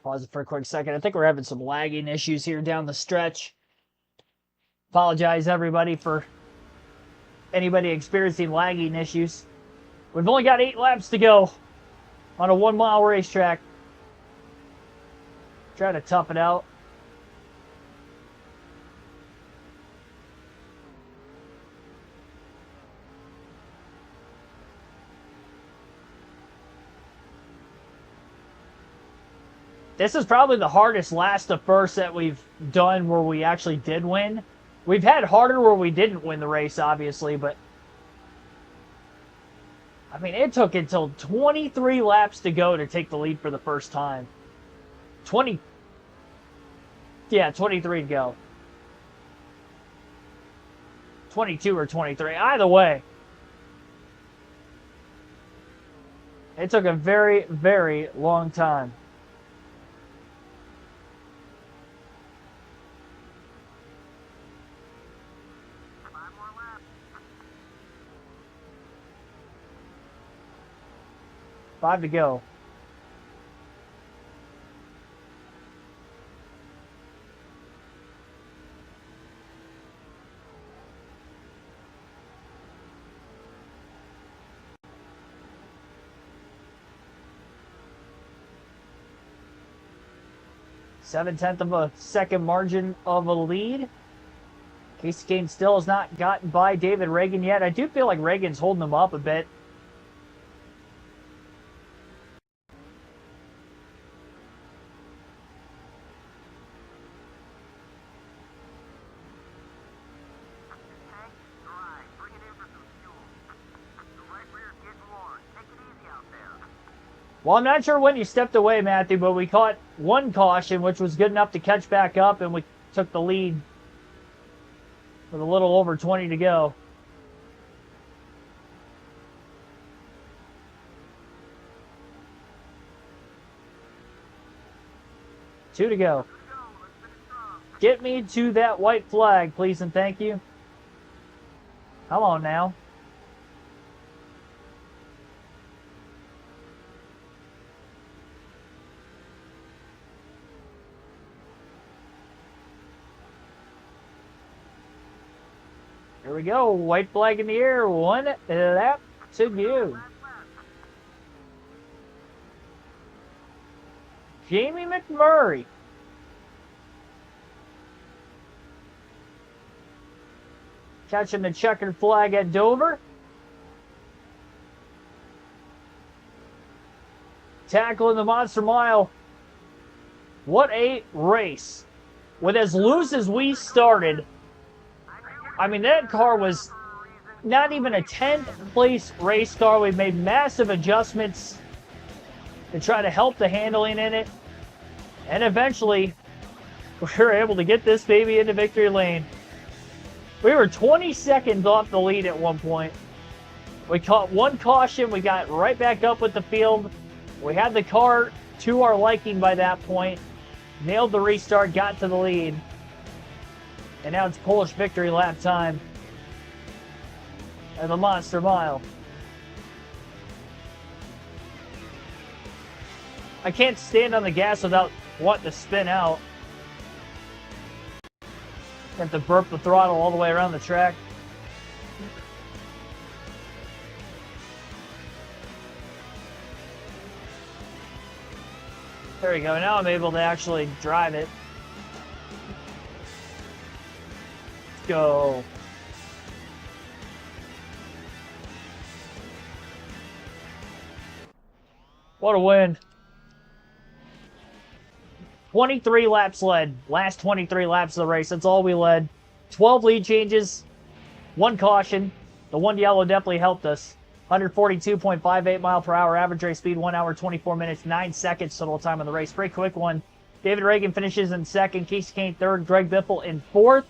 Pause it for a quick second. I think we're having some lagging issues here down the stretch. Apologize, everybody, for anybody experiencing lagging issues. We've only got 8 laps to go on a 1-mile racetrack. Try to tough it out. This is probably the hardest last to first that we've done where we actually did win. We've had harder where we didn't win the race, obviously, but I mean, it took until 23 laps to go to take the lead for the first time. 23 to go. 22 or 23, either way. It took a very, very long time. Five to go. Seven-tenth of a second margin of a lead. Casey Kane still has not gotten by David Reagan yet. I do feel like Reagan's holding him up a bit. Well, I'm not sure when you stepped away, Matthew, but we caught one caution, which was good enough to catch back up, and we took the lead with a little over 20 to go. Two to go. Get me to that white flag, please and thank you. Come on now. Here we go. White flag in the air. One lap to go. Jamie McMurray. Catching the checkered flag at Dover. Tackling the Monster Mile. What a race. With as loose as we started, I mean, that car was not even a 10th place race car. We've made massive adjustments to try to help the handling in it. And eventually, we were able to get this baby into victory lane. We were 20 seconds off the lead at one point. We caught one caution. We got right back up with the field. We had the car to our liking by that point. Nailed the restart, got to the lead. And now it's Polish victory lap time at the Monster Mile. I can't stand on the gas without wanting to spin out. Have to burp the throttle all the way around the track. There we go. Now I'm able to actually drive it. Let's go. What a win. 23 laps led. Last 23 laps of the race. That's all we led. 12 lead changes. One caution. The one yellow definitely helped us. 142.58 mile per hour average race speed. 1 hour, 24 minutes, 9 seconds total time on the race. Pretty quick one. David Reagan finishes in second. Casey Kane third. Greg Biffle in fourth.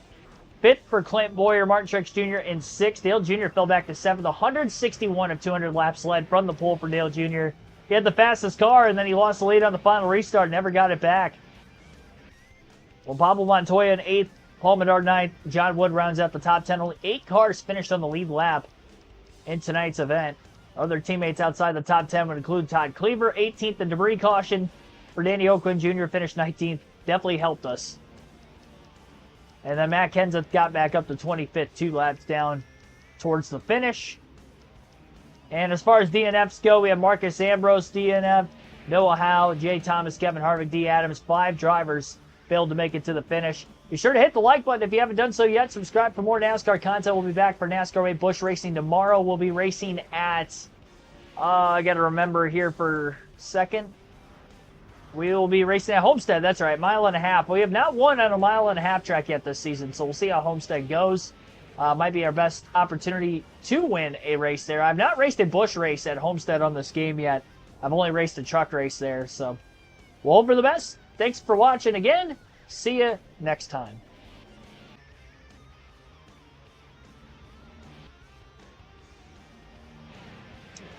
Fifth for Clint Boyer. Martin Truex Jr. in sixth. Dale Jr. fell back to seventh. 161 of 200 laps led from the pole for Dale Jr. He had the fastest car, and then he lost the lead on the final restart. Never got it back. Well, Pablo Montoya in 8th, Paul Menard 9th, John Wood rounds out the top 10. Only 8 cars finished on the lead lap in tonight's event. Other teammates outside the top 10 would include Todd Cleaver, 18th, and debris caution for Danny Oakland Jr. finished 19th. Definitely helped us. And then Matt Kenseth got back up to 25th, 2 laps down towards the finish. And as far as DNFs go, we have Marcus Ambrose, DNF, Noah Howe, Jay Thomas, Kevin Harvick, D. Adams. 5 drivers failed to make it to the finish. Be sure to hit the like button if you haven't done so yet. Subscribe for more NASCAR content. We'll be back for NASCAR 8 Busch racing tomorrow. We'll be racing at, I got to remember here for a second. We will be racing at Homestead. That's right, 1.5 miles. We have not won on a 1.5 mile track yet this season, so we'll see how Homestead goes. Might be our best opportunity to win a race there. I've not raced a Busch race at Homestead on this game yet. I've only raced a truck race there, so we'll hope for the best. Thanks for watching again. See you next time.